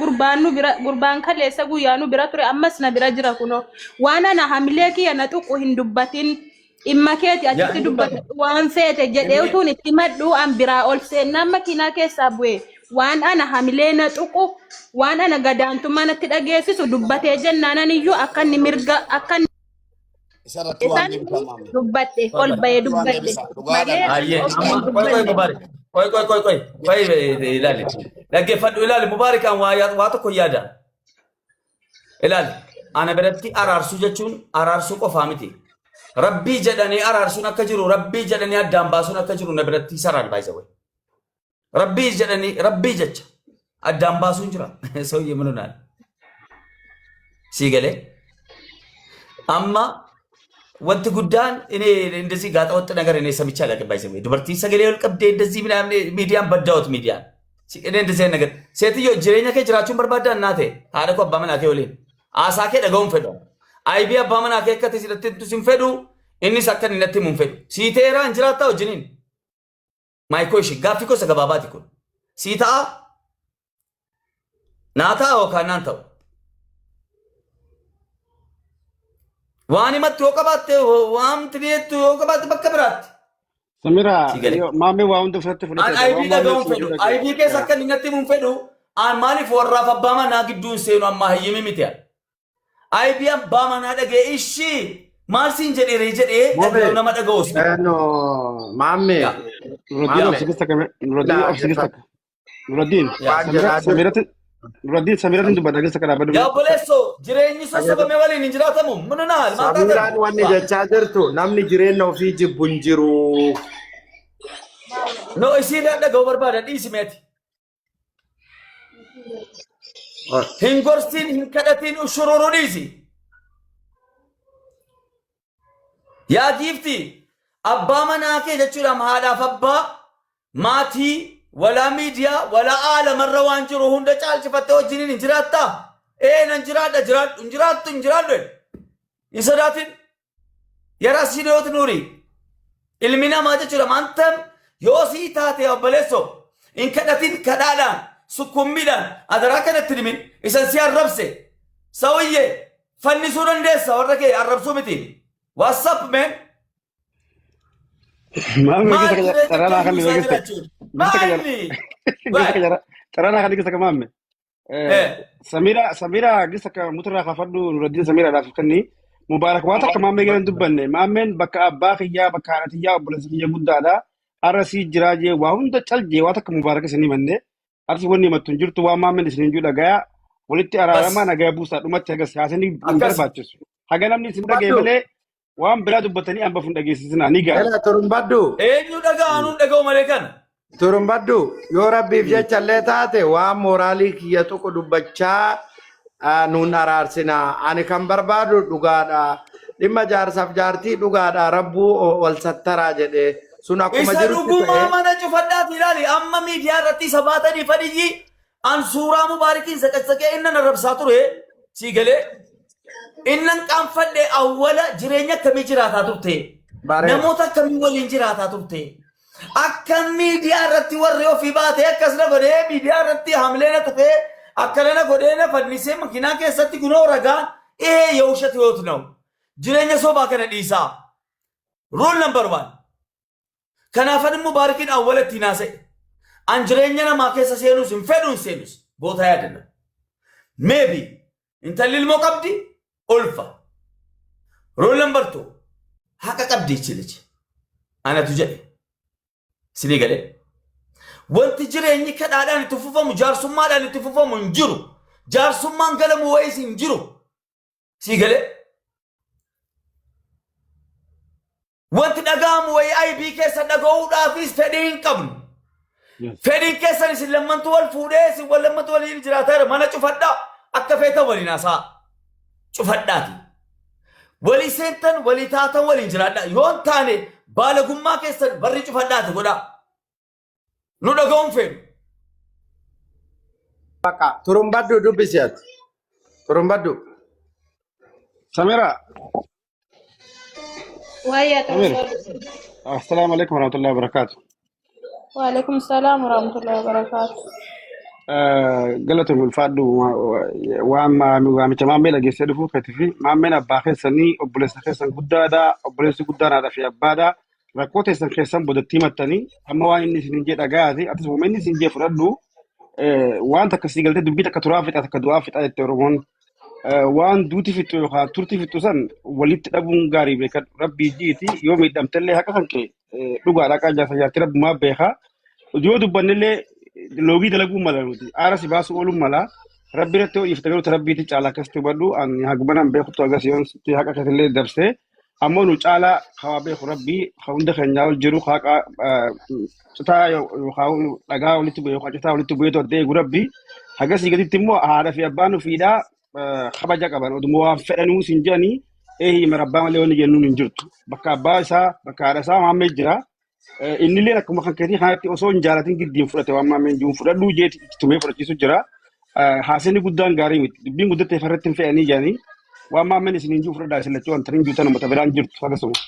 [SPEAKER 5] gurbaan kaleessa guyyaanu bira ture ammas na bira jira kuno. Waan ana hamilee kiyya na tuqu hin dubbatin dhimma keeti achitti dubbatu waan feete jedhee utuun itti maddu an biraa ol seennaan makiinaa keessaa bu'e. Waan ana hamilee na tuqu waan ana gadaantummaa natti dhageessisu dubbatee jennaanan iyyuu akka inni mirga akka isaan dubbatte ol bahee dubbatte
[SPEAKER 2] Ayyee koi ilaali dhaggeeffadhu ilaali Mubaarakaan waa tokko yaada ilaali ana biratti araarsuu jechuun araarsuu qofaa miti rabbii jedhanii araarsuun akka jiru rabbii jedhanii addaan baasuun akka jiru na biratti saraan baay'isa way rabbii jedhanii rabbii jecha addaan baasuun jira sooyyee minuunaan sii galee amma wanti guddaan ini እንደዚህ ጋጣ ወጥ ነገር እኔ ሰምቼ አላውቅም ባይዘው ዱበርቲ ሰገሌ ወልቀብዴ እንደዚህ ምናምን ሚዲያን በዳውት ሚዲያን እኔ እንደዚህ ነገር ሴትዮ ጅሬኛ ከጅራችሁን በርባዳ እናቴ ታደቆ አባመን አከ ወሌ አሳከ ደጋውን ፈዶ አይቢ አባመን አከ ከተ ሲለትቱ ሲንፈዱ እኒ ሰከን ነቲ ሙንፈዱ ሲቴራ እንጅራታው ጅኒን ማይኮሽ ጋፊኮ ሰገባባቲኮ ሲታ ናታ ወካናንተው Wani matti yoo qabaatte waamti beektu yoo qabaatte bakka biraatti.
[SPEAKER 4] Samiraa maamee waa hunda uffatte fudhate.
[SPEAKER 2] Aybii dhaga'uun fedhu. Aybii keessa akka inni natti mun fedhu. Maaliif warraaf abbaa manaa gidduun seenu amma hayyimi miti. Aybii abbaa manaa dhagee ishii maal siin jedhee nama dhaga'uus.
[SPEAKER 6] Maamee.
[SPEAKER 4] Nuraddiin Samiiraatiin dubbata keessa kan dhaabbatu.
[SPEAKER 2] Yaa boleesso jireenyi sossobame waliin hin jiraatamu minunaal.
[SPEAKER 6] Samiiraan wanni jechaa jirtu namni jireenya ofii jibbu hin jiru.
[SPEAKER 2] No isiin dhaga'uu barbaada dhiisimeeti. Hin gorsiin hin kadhatiin ushururu dhiisi. Yaa giifti abbaa manaa kee jechuudhaan haadhaaf abbaa maatii wala media wala alam marra waan jiru hunda caalchifatte wajjiniin hin jiraatta nan jiraadhu isodaatin yarasi doot nuuri ilmi namaa jechuudha maantam yoo sii taate obbaleesso in kadhatin kadhaadhaan sukkummiidhaan adaraa kanatti dhimin isan si arrabse sawiyye fannisuu dandeessa warra kee arrabsuu miti WhatsApp men.
[SPEAKER 4] Maame
[SPEAKER 2] Maal
[SPEAKER 4] gisa
[SPEAKER 2] jireenya
[SPEAKER 4] carana
[SPEAKER 2] akkam
[SPEAKER 4] kan
[SPEAKER 2] buusaa
[SPEAKER 4] gisa
[SPEAKER 2] jiraachuun?
[SPEAKER 4] gisa
[SPEAKER 2] Maalli?
[SPEAKER 4] gisa carana kan gisa maame.
[SPEAKER 2] Eh.
[SPEAKER 4] Samira gisa ka mutura khafadu nuradin Samira da fikani mubarak wata ka maame garan dubbanne maamen bakka abbaa kiyyaa bakka haadha kiyyaa obboleessa kiyya guddaadha arasii jiraaje waa hunda calje wata ka mubarak isinii manne arsi wanni mattun jirtu waa maamen isinii juu dhagaya walitti
[SPEAKER 2] Bas.
[SPEAKER 4] araaramaa nagaya buusaa dhumatti hagas haasanii hin
[SPEAKER 2] Akkas.
[SPEAKER 4] barbaachisu haga namni isin dhagaye
[SPEAKER 6] Turumbaddu.
[SPEAKER 4] malee waan biraa dubbatanii hamba fun dhageessisina ni ga'a.
[SPEAKER 6] Ela turumbaddu.
[SPEAKER 2] Eenyu dhaga'anuun dhaga'u malee kana.
[SPEAKER 6] Turumbaddu. Yoo rabbiif jecha illee taate waan mooraalii kiyya tokko dubbachaa nuun araarsina. Ani kan barbaadu dhugaadha. Dhimma jaarsaaf jaartii dhugaadha. Rabbuu wal sattaraa jedhe. Sun akkuma
[SPEAKER 2] Isa
[SPEAKER 6] jirutti
[SPEAKER 2] dhugumaa
[SPEAKER 6] ta'e.
[SPEAKER 2] mana cufadhaati ilaali. Amma miidiyaa irratti isa baatanii fadiyyi. An suuraa mubaarikiin saqasaqee innan arrabsaa ture. Sii galee. Innan qaanfadhee awwala jireenya akkamii jiraataa turte.
[SPEAKER 6] Bareeda.
[SPEAKER 2] Namoota akkamii waliin jiraataa turte. Akka miidiyaa irratti warri ofii baatee akkasina godhee miidiyaa irratti hamleena tuqee akkanana godhee na fannisee makiinaa keessatti kunoo ragaan yoo ushati yootu na'u. Jireenya sobaa kana dhiisaa. Rule number 1. Kanaafan immoo baarikiin awwala ittiin haasa'e. An jireenya namaa keessa seenus hin fedhu hin seenus. Boota yaadanna. Maybe intalli ilmoo qabdi ulfa. Rule number 2. Haqa qabdi ichilichi. Anatu jedhe. Sinii galee. Wanti jireenyi kadhaadhaan itti fufamu jaarsummaadhaan itti fufamu hin jiru. Jaarsummaan galamu wayiis hin jiru. Sii galee. Wanti dhaga'amu wayii aybii keessa dhaga'uudhaafis fedhii hin qabnu. Fedhiin keessan isin lammantu wal fuudhee isin wal lammantu waliin jiraataa mana cufadhaa akka feetan waliin haasaa. Cufadhaati. Walii seentan walii taatan waliin jiraadhaa. Yoon taane baalagummaa keessan barri cufadhaati godhaa. Nu dhaga'uun feenu.
[SPEAKER 6] Bakka turumbaddu dubbisi ati. Turumbaddu.
[SPEAKER 4] Samira.
[SPEAKER 5] Wayya
[SPEAKER 4] Samira.
[SPEAKER 5] turumbaddu.
[SPEAKER 4] Assalamu alaikum warahmatullahi wabarakatuh.
[SPEAKER 5] Waalaikum salaam warahmatullahi wabarakatuh.
[SPEAKER 4] Galatoon ulfaadhu waan waamicha maammee dhageessee dhufuuf kati fi maammeen abbaa keessanii obboleessa keessan guddaadha obboleessi guddaadhaa fi abbaadha rakkoo teessan keessan bodattii mattanii amma waan inni isin jee dhagaati atis waan inni isin jee fudhadhu waan takka sii galtee dubbii takka turaa fixa takka du'aa fixa jette Oromoon waan duuti fixu yookaan turtii fixu san walitti dhabuun gaarii beekan rabbii jiiti yoo miidhamtellee haqa kan kee dhugaadhaa qaajaa sajaatii rabbumaa beekaa yoo dubbannillee loogii dalaguu mala nuti aara si baasu ooluu mala rabbi irratti ho'iifte garuu rabbiiti caalaa akkas hubadhu ani hagumanan beekutu agasiyoon sitti haqa katillee dabsee ammoo nu caalaa hawaa beeku rabbii hunda keenyaa ol jiru haqa citaa yookaan dhagaa walitti bu'ee yookaan citaa walitti bu'ee to'attee eegu rabbii hagasii gaditti immoo haadha fi abbaan ofiidhaa kabaja qaban oduma waan fedhanuu sin jedhanii mara abbaa malee wanni jennuun hin jirtu bakka abbaa isaa bakka haadha isaa maammee jira. Innillee akkuma kan keetii kanatti osoo hin jaalatin giddiin fudhate waan maammeen jiruun fudhadhuu jeeti tumee fudhachiisu jira. Haasani guddaan gaarii miti. Dubbiin guddattee farratti hin fe'anii jedhanii waan maammeen isiniin jiru fudhadhaa isin lachuu wanta hin juutan uummata biraan jirtu akkasuma.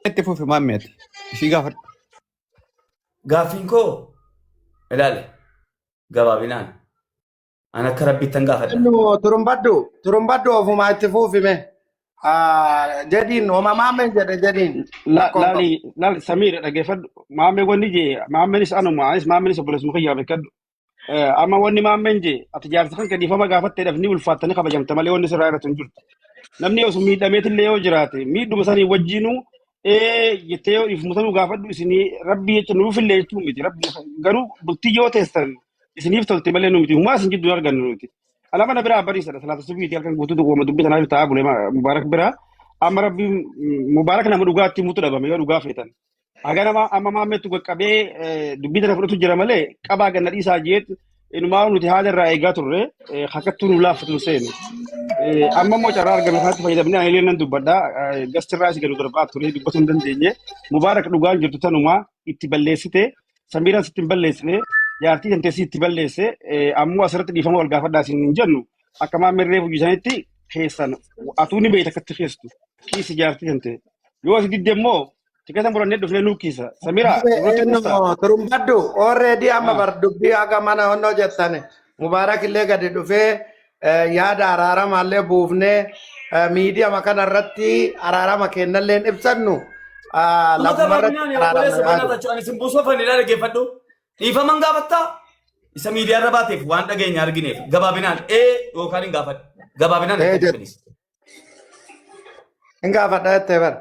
[SPEAKER 3] Itti fufi maammeeti. Ishii gaafadhu.
[SPEAKER 2] Gaaffiin koo ilaale gabaabinaan an akka rabbiittan gaafadha.
[SPEAKER 6] Turumbaddu ofumaa itti fuufime. Jadiin oma maammeen jedhe jadiin.
[SPEAKER 4] Laali Samiira dhageeffadhu maammeen wanni jee maammeenis anuma anis maammeenis obboleessuma kiyyaa beekadhu. Amma wanni maammeen jee ati jaarsa kan gadhiifama gaafatteedhaaf ni ulfaattanii kabajamta malee wanni sirraa irratti hin jirtu. Namni osoo miidhameetillee yoo jiraate miidhuma sanii wajjinuu jettee yoo dhiifumusanuu gaafadhu isinii rabbii jecha nuufillee jechuu miti. Garuu bultii yoo teessan isiniif tolte malee nu miti. Humaa isin jidduu argannu nuti. Alama na biraa bariisadha. Salaata subiiti halkan guutuu wooma dubbii tanaaf ta'aa bulee mubaarak biraa. Amma rabbii mubaarak nama dhugaatti mutu dhabame yoo dhugaa feetan. Haga nama amma maammeetu qaqqabee dubbii tana fudhatu jira malee qabaa ganna dhiisaa jeet inumaa nuti haala irraa eegaa turre hakkattuu nu laaffatu seenu. Amma immoo carraa argame kanatti fayyadamnee ani illee nan dubbadha. Gastirraa si gadu darbaa ture dubbatu hin dandeenye. Mubaarak dhugaan jirtu tanumaa itti balleessite Samiiraan sitti hin balleessine jaartii kan teessii itti balleesse ammoo asirratti dhiifama wal gaafadhaa isin hin jennu akka maammeen reefu jiisanitti keessan atuu ni beeyta akkatti keessu kiisi jaartii kan ta'e yoo asi didde immoo tikatan burannee dhufnee nuu kiisa Samiiraa irratti kuusta.
[SPEAKER 6] Turumbaddu already amma bar dubbii haga mana honnoo jettane Mubaarak illee gadi dhufee yaada araaramallee buufnee miidiyaa kanarratti araarama kennallee ibsannu lafumarratti
[SPEAKER 2] araarama dhiifaman gaafattaa isa miidiyaa irra baateef waan dhageenya argineef gabaabinaan yookaan hin gaafadhu gabaabinaan
[SPEAKER 6] hin gaafadha jettee bar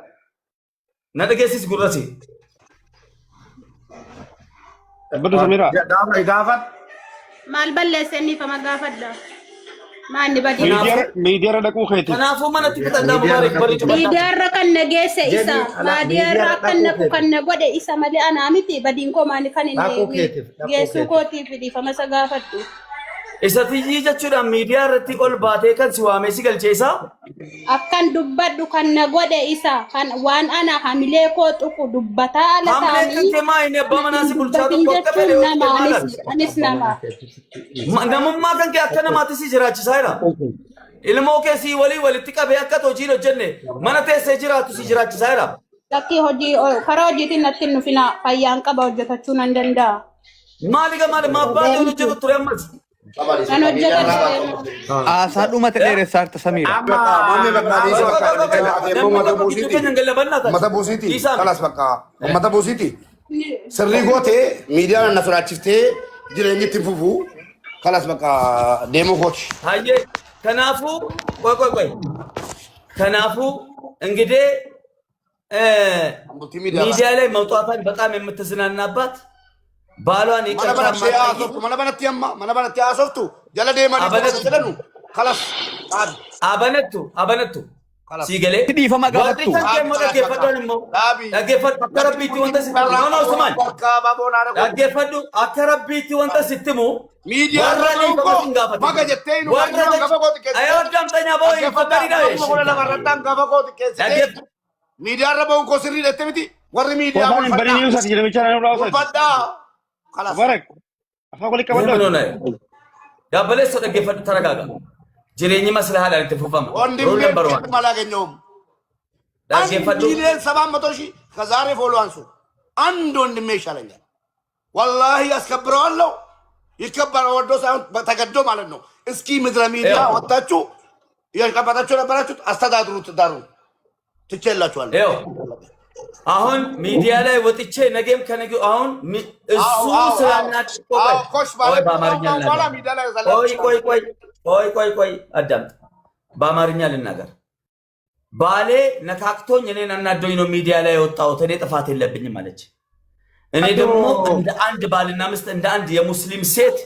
[SPEAKER 2] na dhageessis gurrasi
[SPEAKER 4] Betul Samira.
[SPEAKER 6] gaafadha
[SPEAKER 5] Maal balleessee dhiifama gaafadha. Maanni badii.
[SPEAKER 4] Media ada ku kheti.
[SPEAKER 2] kanaafuu manatti fixadhaa mubaarak bareedu
[SPEAKER 5] Miidiyaarra kan nageesse isa. Miidiyaarra kan naku kan nagode isa malee anaa miti badiin koo maani kan inni geessuu kootiif dhiifama isa gaafadhu.
[SPEAKER 2] isa tiyyii jechuudhaan miidiyaa irratti ol baatee kan si waamee si galcheessaa
[SPEAKER 5] Akkan dubbadhu kan nagode isa kan waan ana hamilee koo xuqu dubbataa ala
[SPEAKER 2] hamilee kan
[SPEAKER 5] taa'anii.
[SPEAKER 2] keemaa inni abbaa manaa si bulchaa
[SPEAKER 5] Dubbatiin
[SPEAKER 2] tokko akka
[SPEAKER 5] jechuun
[SPEAKER 2] fedhe
[SPEAKER 5] nama anis nama.
[SPEAKER 2] namummaa kan kee akka namaatti si jiraachisaa jira ilmoo kee si walitti qabee akka hojiin hojjenne mana teessee jiraatu si jiraachisaa jira
[SPEAKER 5] Lakkii hojii karaa hojiitiin natti hin dhufina fayyaan qaba hojjetachuu nan danda'a.
[SPEAKER 2] maali maabbaa hojjetu ture ammas
[SPEAKER 5] Kan hojjetan
[SPEAKER 3] Asa dhuma ta'e sarta Samira.
[SPEAKER 1] Mamme bakkaadhiisa mata buusiiti
[SPEAKER 2] Isaan.
[SPEAKER 1] kalas bakka mata buusiiti sirrii gootee miidiyaan na sodaachiftee jireenyi itti fufuu kalas bakka deemuu kooti.
[SPEAKER 2] hayyee kanaafuu qoy kanaafuu እንግዲህ ሚዲያ ላይ መውጣቷን በጣም የምትዝናናባት ባሏን
[SPEAKER 1] mana banatti haasoftu jala deemanii jedhanu kalas
[SPEAKER 2] አበነቱ ሲገሌ
[SPEAKER 3] Dhiifama gaafattu.
[SPEAKER 2] dhaggeeffadhu akka rabbiitti wanta sitti sumaan dhaggeeffadhu akka rabbiitti wanta sittimu
[SPEAKER 1] miidiyaa maga jettee nu gaba kooti
[SPEAKER 2] ayyaadamtanya boo hin fakkadina
[SPEAKER 1] miidiyaa irra ba'uun koo sirrii dhette miti warri miidiyaa
[SPEAKER 4] Kau paling beri news aja bicara nurul asal.
[SPEAKER 1] uffadhaa kalas
[SPEAKER 4] Barak. Apa kau lihat kawan?
[SPEAKER 2] dabbaleessa dhaggeeffadhu taragaaga jireenyi maslahaa dhaan itti fufama roolleen barwaan
[SPEAKER 1] ማላገኘውም
[SPEAKER 2] dhaggeeffadhu
[SPEAKER 1] ሚሊዮን 700 ሺህ ከዛሬ ፎሎ አንሱ አንድ ወንድሜ ይሻለኛል ወላሂ ያስከብረዋለሁ ይከበረ ወዶ ሳይሆን ተገዶ ማለት ነው እስኪ ምድረ ሚዲያ ወጣችሁ የቀበጣችሁ ነበራችሁ አስተዳድሩት ዳሩ ትችላችኋል
[SPEAKER 2] ይኸው አሁን ሚዲያ ላይ ወጥቼ ነገም ከነገ አሁን እሱ ቆይ አዳምጥ በአማርኛ ልናገር ባሌ ነካክቶኝ እኔን አናዶኝ ነው ሚዲያ ላይ የወጣሁት እኔ ጥፋት የለብኝም አለች እኔ ደግሞ እንደ አንድ ባልና ሚስት እንደ አንድ የሙስሊም ሴት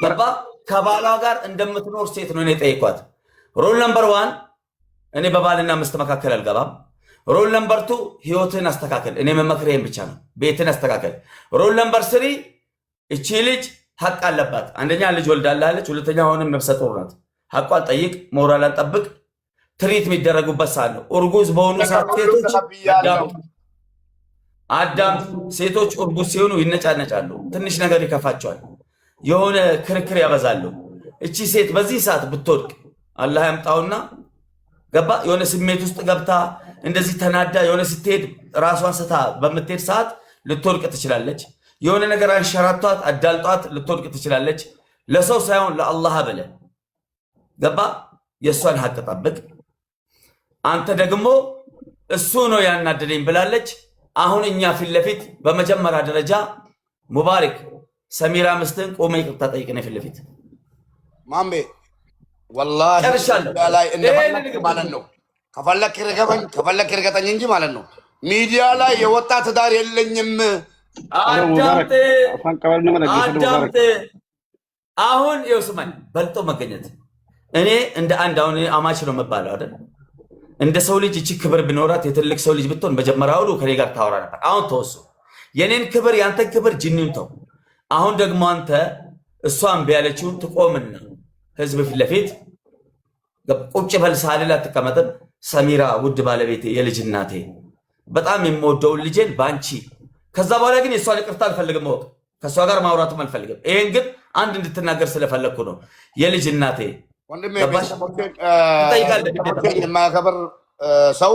[SPEAKER 2] ገባ ከባሏ ጋር እንደምትኖር ሴት ነው እኔ ጠይቋት ሮል ነምበር 1 እኔ በባልና ሚስት መካከል አልገባም ሮል ነምበር 2 ህይወትን አስተካከል እኔ መመክሬን ብቻ ነው ቤትን አስተካከል ሮል ነምበር 3 እቺ ልጅ ሐቅ አለባት አንደኛ ልጅ ወልዳላለች ሁለተኛ ሆነም ነፍሰ ጡር ናት ሐቋን ጠይቅ ሞራላን ጠብቅ ትሪት የሚደረጉበት ሰዓት ነው ኡርጉዝ በሆኑ ሰዓት ሴቶች አዳም ሴቶች ኡርጉዝ ሲሆኑ ይነጫነጫሉ ትንሽ ነገር ይከፋቸዋል የሆነ ክርክር ያበዛሉ እቺ ሴት በዚህ ሰዓት ብትወድቅ አላህ ያምጣውና ገባ የሆነ ስሜት ውስጥ ገብታ እንደዚህ ተናዳ የሆነ ስትሄድ ራሷን ስታ በምትሄድ ሰዓት ልትወድቅ ትችላለች የሆነ ነገር አንሸራቷት አዳልጧት ልትወድቅ ትችላለች ለሰው ሳይሆን ለአላህ በለ ገባ የሷን ሐቅ ጠብቅ አንተ ደግሞ እሱ ነው ያናደደኝ ብላለች አሁን እኛ ፊት ለፊት በመጀመሪያ ደረጃ ሙባረክ ሰሚራ ምስትን ቆመ ይቅርታ ጠይቀኝ ፊት ለፊት
[SPEAKER 1] ማምቤ ወላሂ ላይ እንደፈለክ ማለት ነው ከፈለክ ይርገበኝ ከፈለክ ይርገጠኝ እንጂ ማለት ነው ሚዲያ ላይ የወጣ ትዳር የለኝም
[SPEAKER 2] አዳምጥ አሁን ይወስማኝ በልጦ መገኘት እኔ እንደ አንድ አሁን አማች ነው መባለው አይደል እንደ ሰው ልጅ እቺ ክብር ቢኖራት የትልቅ ሰው ልጅ ብትሆን መጀመሪያው ከኔ ጋር ታወራ ነበር አሁን ተወሱ የኔን ክብር ያንተን ክብር ጅኒን ተው አሁን ደግሞ አንተ እሷን ቢያለችው ትቆምና ህዝብ ፊት ለፊት ቁጭ በል ሳልላ ተቀመጠ ሰሚራ ውድ ባለቤቴ የልጅ እናቴ በጣም የምወደው ልጄን ባንቺ ከዛ በኋላ ግን የሷን ይቅርታ አልፈልግም ወቅ ከሷ ጋር ማውራትም አልፈልግም ይሄን ግን አንድ እንድትናገር ስለፈለኩ ነው የልጅ እናቴ
[SPEAKER 1] ወንድሜ የማያከብር ሰው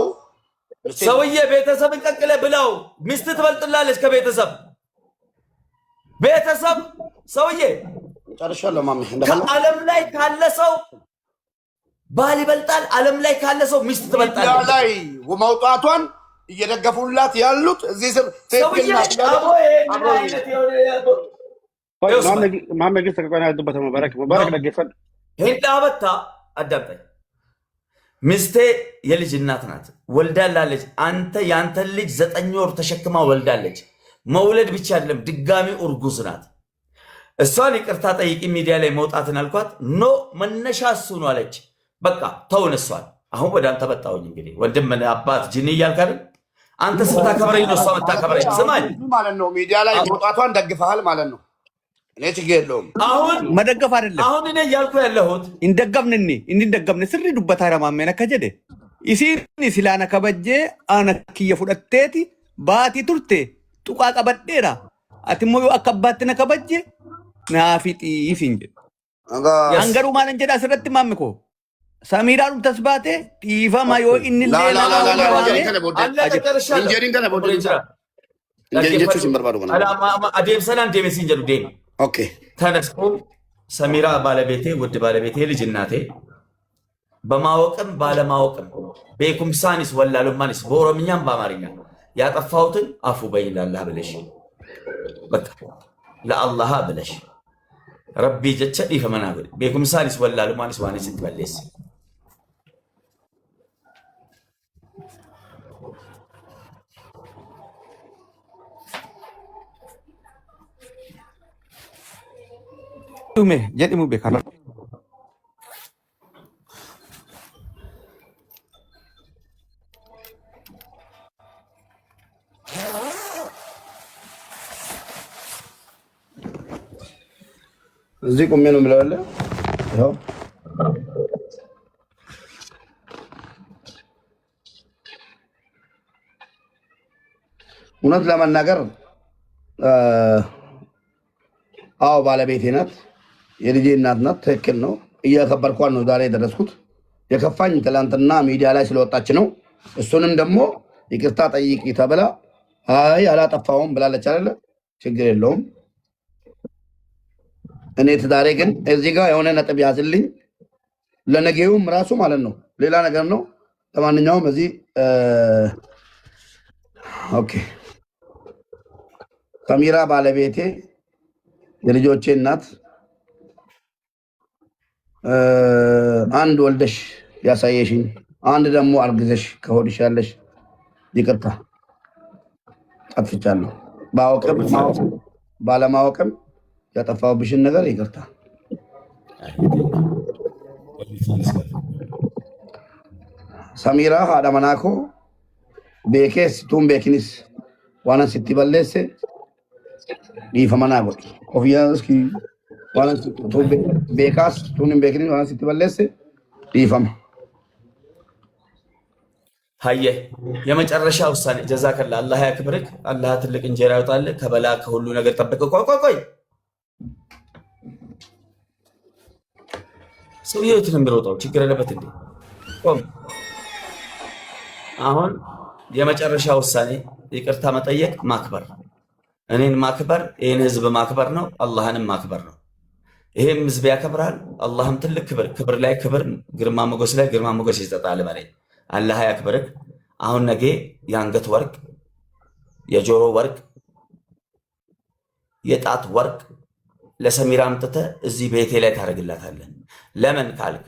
[SPEAKER 2] ሰውዬ ቤተሰብን ቀቅለ ብለው ሚስት ትበልጥላለች ከቤተሰብ ቤተሰብ ሰውዬ
[SPEAKER 1] ጨርሻለሁ ማሜ
[SPEAKER 2] ከዓለም ላይ ካለ ሰው ባል ይበልጣል። ዓለም ላይ ካለ ሰው ሚስት
[SPEAKER 1] ሚዲያ
[SPEAKER 2] ትበልጣለች።
[SPEAKER 1] ላይ መውጣቷን እየደገፉላት ያሉት እዚህ ስር ትክክል ናት እያሉ አብረው
[SPEAKER 4] ማሜ ግን ተቀቋና ያዱበት ሙባረክ ደግፈን
[SPEAKER 2] ሄዳ በታ አዳምጠኝ። ሚስቴ የልጅ እናት ናት፣ ወልዳላለች። አንተ ያንተን ልጅ 9 ወር ተሸክማ ወልዳለች። መውለድ ብቻ አይደለም ድጋሚ እርጉዝ ናት። እሷን ይቅርታ ጠይቂ ሚዲያ ላይ መውጣትን አልኳት። ኖ መነሻ እሱ ነው አለች። በቃ ተውን እሷን። አሁን ወደ አንተ መጣሁኝ። እንግዲህ ወንድም አባት ጅኒ እያልክ አይደል? አንተ ስታከብረኝ ነው እሷ የምታከብረኝ። ስማኝ
[SPEAKER 1] ማለት ነው ሚዲያ ላይ መውጣቷን ደግፈሃል ማለት ነው። እኔ ችግር የለውም።
[SPEAKER 2] አሁን
[SPEAKER 3] መደገፍ አይደለም
[SPEAKER 2] አሁን እኔ እያልኩ ያለሁት
[SPEAKER 3] እንደገምንኒ እንደገምን ስሪ ዱበታ ረማመነ ከጀደ ኢሲኒ ሲላነ ከበጀ አነክየ ፉደቴቲ ባቲ ቱርቴ ጡቃ ቀበዴራ አትሞ አከባትነ ከበጀ ናፊጢ ይፊንጀ አንገሩ ማን እንጀዳ ስረት ማምኮ ሰሚራሩ ተስባቴ ጢፈማ ዮ ኢንሌ
[SPEAKER 1] እንጀሪን ከነ ቦደ እንጀሪቹ ሲመርባዱ ከነ
[SPEAKER 2] አዴም ሰላም ዴሜስ እንጀሩ ዴም
[SPEAKER 1] ኦኬ
[SPEAKER 2] ተነስቶ ሰሚራ ባለቤቴ ውድ ባለቤቴ ልጅ እናቴ በማወቅም ባለማወቅም በኩምሳኒስ ወላሉማኒስ በኦሮምኛም በአማርኛ ያጠፋሁትን አፉ በይ ለአላህ ብለሽ በቃ ለአላህ ብለሽ ረቢ ጀቸ ዲፈመና ብለ በኩምሳኒስ ወላሉማኒስ ዋኒስ ትበለስ
[SPEAKER 3] tume jadi mu bekar
[SPEAKER 1] እዚህ ቆሜ ነው የምለው አለ ያው እውነት ለመናገር አዎ ባለቤቴ ናት፣ የልጄ እናት ናት። ትክክል ነው። እያከበርኳት ነው ዛሬ የደረስኩት። የከፋኝ ትላንትና ሚዲያ ላይ ስለወጣች ነው። እሱንም ደግሞ ይቅርታ ጠይቂ ተብላ አይ አላጠፋውም ብላለች አይደለ? ችግር የለውም። እኔ ትዳሬ ግን እዚህ ጋር የሆነ ነጥብ ያዝልኝ፣ ለነገውም ራሱ ማለት ነው። ሌላ ነገር ነው። ለማንኛውም እዚህ ኦኬ ሰሚራ ባለቤቴ የልጆቼ እናት አንድ ወልደሽ ያሳየሽኝ፣ አንድ ደግሞ አርግዘሽ ከሆድሽ ያለሽ ይቅርታ አጥፍቻለሁ። ባወቅም ባለማወቅም ያጠፋሁብሽን ነገር ይቅርታ። ሰሚራ አዳመናኮ ቤኬስ ቱን ቤኪኒስ ዋናን ሲትበለሴ ዲፈመና ጎዲ ኮፍያ እስኪ ዋናን ቱን ቤካስ ቱን ቤኪኒስ ዋናን ሲትበለሴ ዲፈማ
[SPEAKER 2] ሀየ የመጨረሻ ውሳኔ ጀዛከላ አላህ ያክብርክ። አላህ ትልቅ እንጀራ ያውጣል። ከበላ ከሁሉ ነገር ጠብቅ። ቆይ ሰውዬው የት ነው የሚሮጠው? ችግር አለበት እንዴ? ቆም። አሁን የመጨረሻ ውሳኔ ይቅርታ መጠየቅ፣ ማክበር፣ እኔን ማክበር፣ ይህን ህዝብ ማክበር ነው። አላህንም ማክበር ነው። ይሄም ህዝብ ያከብራል። አላህም ትልቅ ክብር ላይ ክብር፣ ግርማ ሞገስ ላይ ግርማ ሞገስ ይሰጣል። ማለት አላህ ያክብርክ። አሁን ነገ የአንገት ወርቅ፣ የጆሮ ወርቅ፣ የጣት ወርቅ ለሰሚራ አምጥተህ እዚህ ቤቴ ላይ ታደርግላታለህ። ለምን ካልክ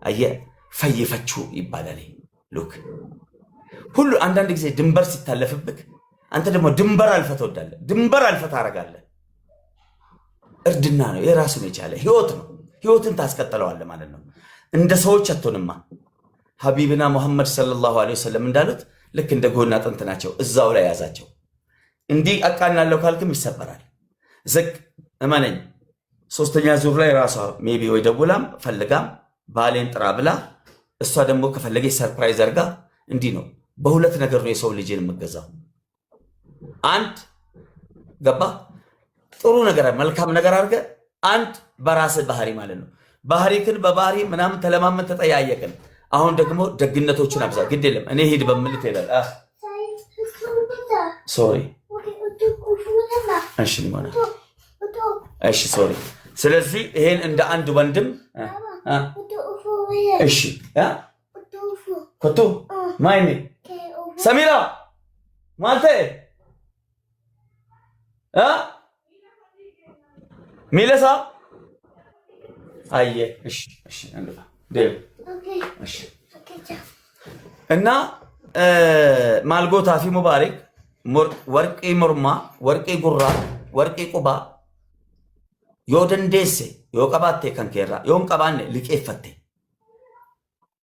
[SPEAKER 2] አየህ ፈይፈችው ይባላል። ሉክ ሁሉ አንዳንድ ጊዜ ድንበር ሲታለፍብክ አንተ ደግሞ ድንበር አልፈህ ትወዳለህ፣ ድንበር አልፈህ ታደርጋለህ። እርድና ነው፣ የራሱን የቻለ ህይወት ነው። ህይወትን ታስቀጥለዋለህ ማለት ነው። እንደ ሰዎች አትሆንማ። ሀቢብና ሙሐመድ ሰለላሁ ዐለይሂ ወሰለም እንዳሉት ልክ እንደ ጎና አጥንት ናቸው። እዛው ላይ ያዛቸው። እንዲህ አቃናለሁ ካልክም ይሰበራል። ዝቅ እመነኝ። ሶስተኛ ዙር ላይ ራሷ ሜቢ ወይ ደውላም ፈልጋም ባሌን ጥራ ብላ እሷ ደግሞ ከፈለገች ሰርፕራይዝ አድርጋ እንዲህ ነው። በሁለት ነገር ነው የሰው ልጅን የምገዛው። አንድ ገባ ጥሩ ነገር መልካም ነገር አድርገ፣ አንድ በራስህ ባህሪ ማለት ነው። ባህሪክን በባህሪ ምናምን ተለማመን ተጠያየቅን። አሁን ደግሞ ደግነቶችን አብዛ። ግድ የለም እኔ ሂድ በምል ትሄዳለህ። ሶሪ እሺ ሊሆነ እሺ ሶሪ። ስለዚህ ይሄን እንደ አንድ ወንድም እሺ ኮቱ ማይኒ ሰሚራ ማልተ ሚለሳ አየ እሺ እሺ እንግባ ደም እሺ እና ማልጎታ ፊ ሙባረክ ወርቂ ሙርማ ወርቂ ጉራ ወርቂ ቁባ yoo dandeesse yoo qabaatte kan keerraa yoo hin qabaanne liqeeffatte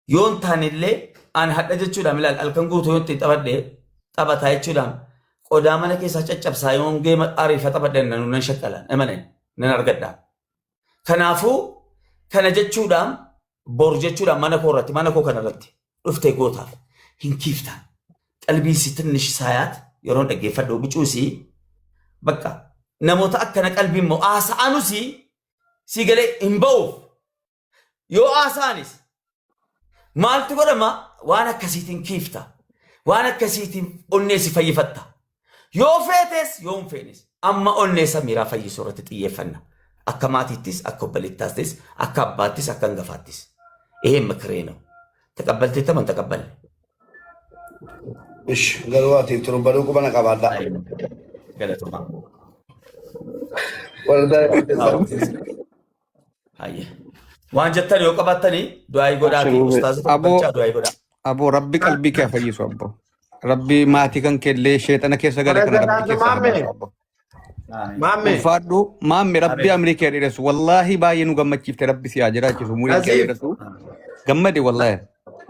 [SPEAKER 2] yoo hin taanillee ani hadha jechuudhaan ilaal halkan guutuu yoo itti taphataa jechuudhaan qodaa mana keessaa caccabsaa yoo geema ariifa taphadhan nan shakkalan emanen nan argadhaa. Kanaafuu kana jechuudhaan bor jechuudhaan mana koo irratti mana koo kanarratti dhuftee gootaaf hin kiiftaan qalbiisi tinnish saayaat yeroo dhaggeeffadhu bicuusii bakka namoota akkana qalbiin moo haasa'anusi si galee hin ba'uuf yoo haasa'anis maaltu godhama waan akkasiitiin kiifta waan akkasiitiin onnee si fayyifatta yoo feetes yoo hin feenes amma onnee Samiraa fayyisuu irratti xiyyeeffanna akka maatiittis akka obboleettaattis akka abbaattis akka hangafaattis ይሄን ምክሬ ነው ተቀበልቴ ተመን ተቀበል
[SPEAKER 1] እሺ ገለዋት ትሩበሉ ቁበና ቀባዳ
[SPEAKER 2] ገለቶማ
[SPEAKER 1] ወልዳ
[SPEAKER 2] አየ ዋንጀተን የቀባተኒ ዱአይ ጎዳቲ ኡስታዝ ተበቻ ዱአይ ጎዳ
[SPEAKER 3] አቦ ረቢ ቀልቢ ከፈይሱ አቦ ረቢ ማቲ ከን ከለ ሸይጣን ከሰ ገለ ከነ ረቢ ከሰ አቦ
[SPEAKER 6] ማሜ
[SPEAKER 3] ፋዱ ማሜ ረቢ አምሪካ ይደረሱ ወላሂ ባየኑ ገመቺፍተ ረቢ ሲያጀራችሁ ሙሪ ይደረሱ ገመደ ወላሂ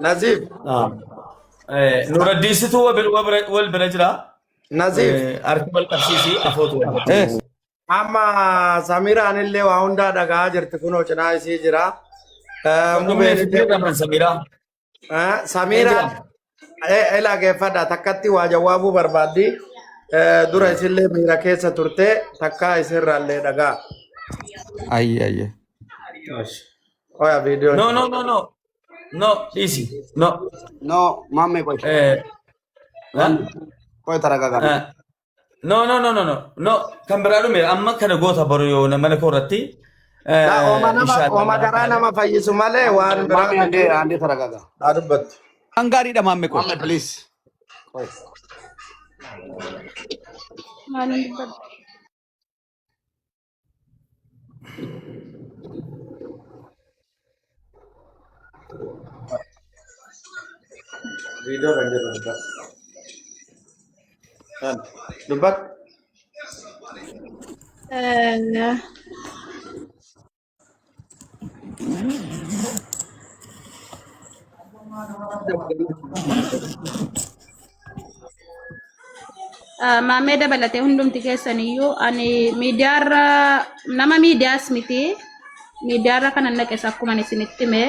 [SPEAKER 6] ነዚብ
[SPEAKER 2] ኑረዲስቱ ወል ብረጅራ
[SPEAKER 6] ነዚብ
[SPEAKER 2] አርክበል ቀርሲሲ አፎቱ
[SPEAKER 6] አማ ሰሚራን ሌው አሁንዳ ደጋ ጅርት ኩኖ ጭና ሲ ጅራ ሙቤን
[SPEAKER 2] ሰሚራ
[SPEAKER 6] ሰሚራ ኤላ ገፈዳ ተከቲ ዋጀዋቡ በርባዲ dura isillee miira keessa turte takka isirraallee dhagaa.
[SPEAKER 3] Ayye.
[SPEAKER 6] Oya video.
[SPEAKER 2] No, easy.
[SPEAKER 1] no mamme koy koy taragaga
[SPEAKER 2] no kan biraadhu mee amma kana goota boru yoo mana koo irratti
[SPEAKER 6] oma garaa nama fayyisu malee waan
[SPEAKER 1] mamme ande taragaga
[SPEAKER 6] adubbattu.
[SPEAKER 3] Angari da mamme ko.
[SPEAKER 1] mamme please koy
[SPEAKER 6] Video lanjut Dubat. Dubat.
[SPEAKER 5] Maamee dabalatee hundumti keessaniyyuu ani miidiyaarra nama miidiyaas miti miidiyaarra kanan naqes akkuma isinitti hime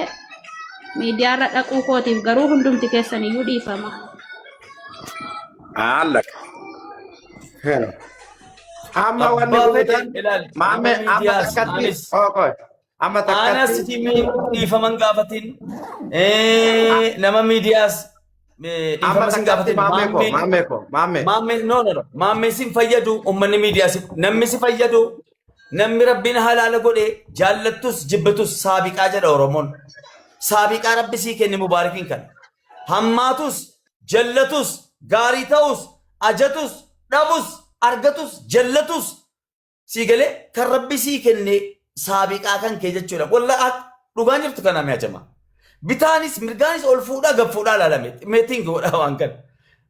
[SPEAKER 5] miidiyaarra dhaquu kootiif garuu hundumti keessaniyyuu dhiifama.
[SPEAKER 6] Allak. Hello. Amma wanni gootan maamee amma takkatti okoy amma takkatti
[SPEAKER 2] anas timi dhiifaman gaafatin nama miidiyaas Mamme sin fayyadu ummanni miidiyaa namni si fayyadu namni rabbiin halaala godhe jaallattus jibbatus saabiqaa jedha Oromoon saabiqaa rabbi sii kenne mubaarakiin kan hammaatus jallatus gaarii ta'us ajatus dhabus argatus jallatus sii galee kan rabbi sii kenne saabiqaa kan kee jechuudha wallahi dhugaan jirtu kana mi'aajama bitaanis mirgaanis ol fuudhaa gab fuudhaa laalame meetiin godhaa waan kan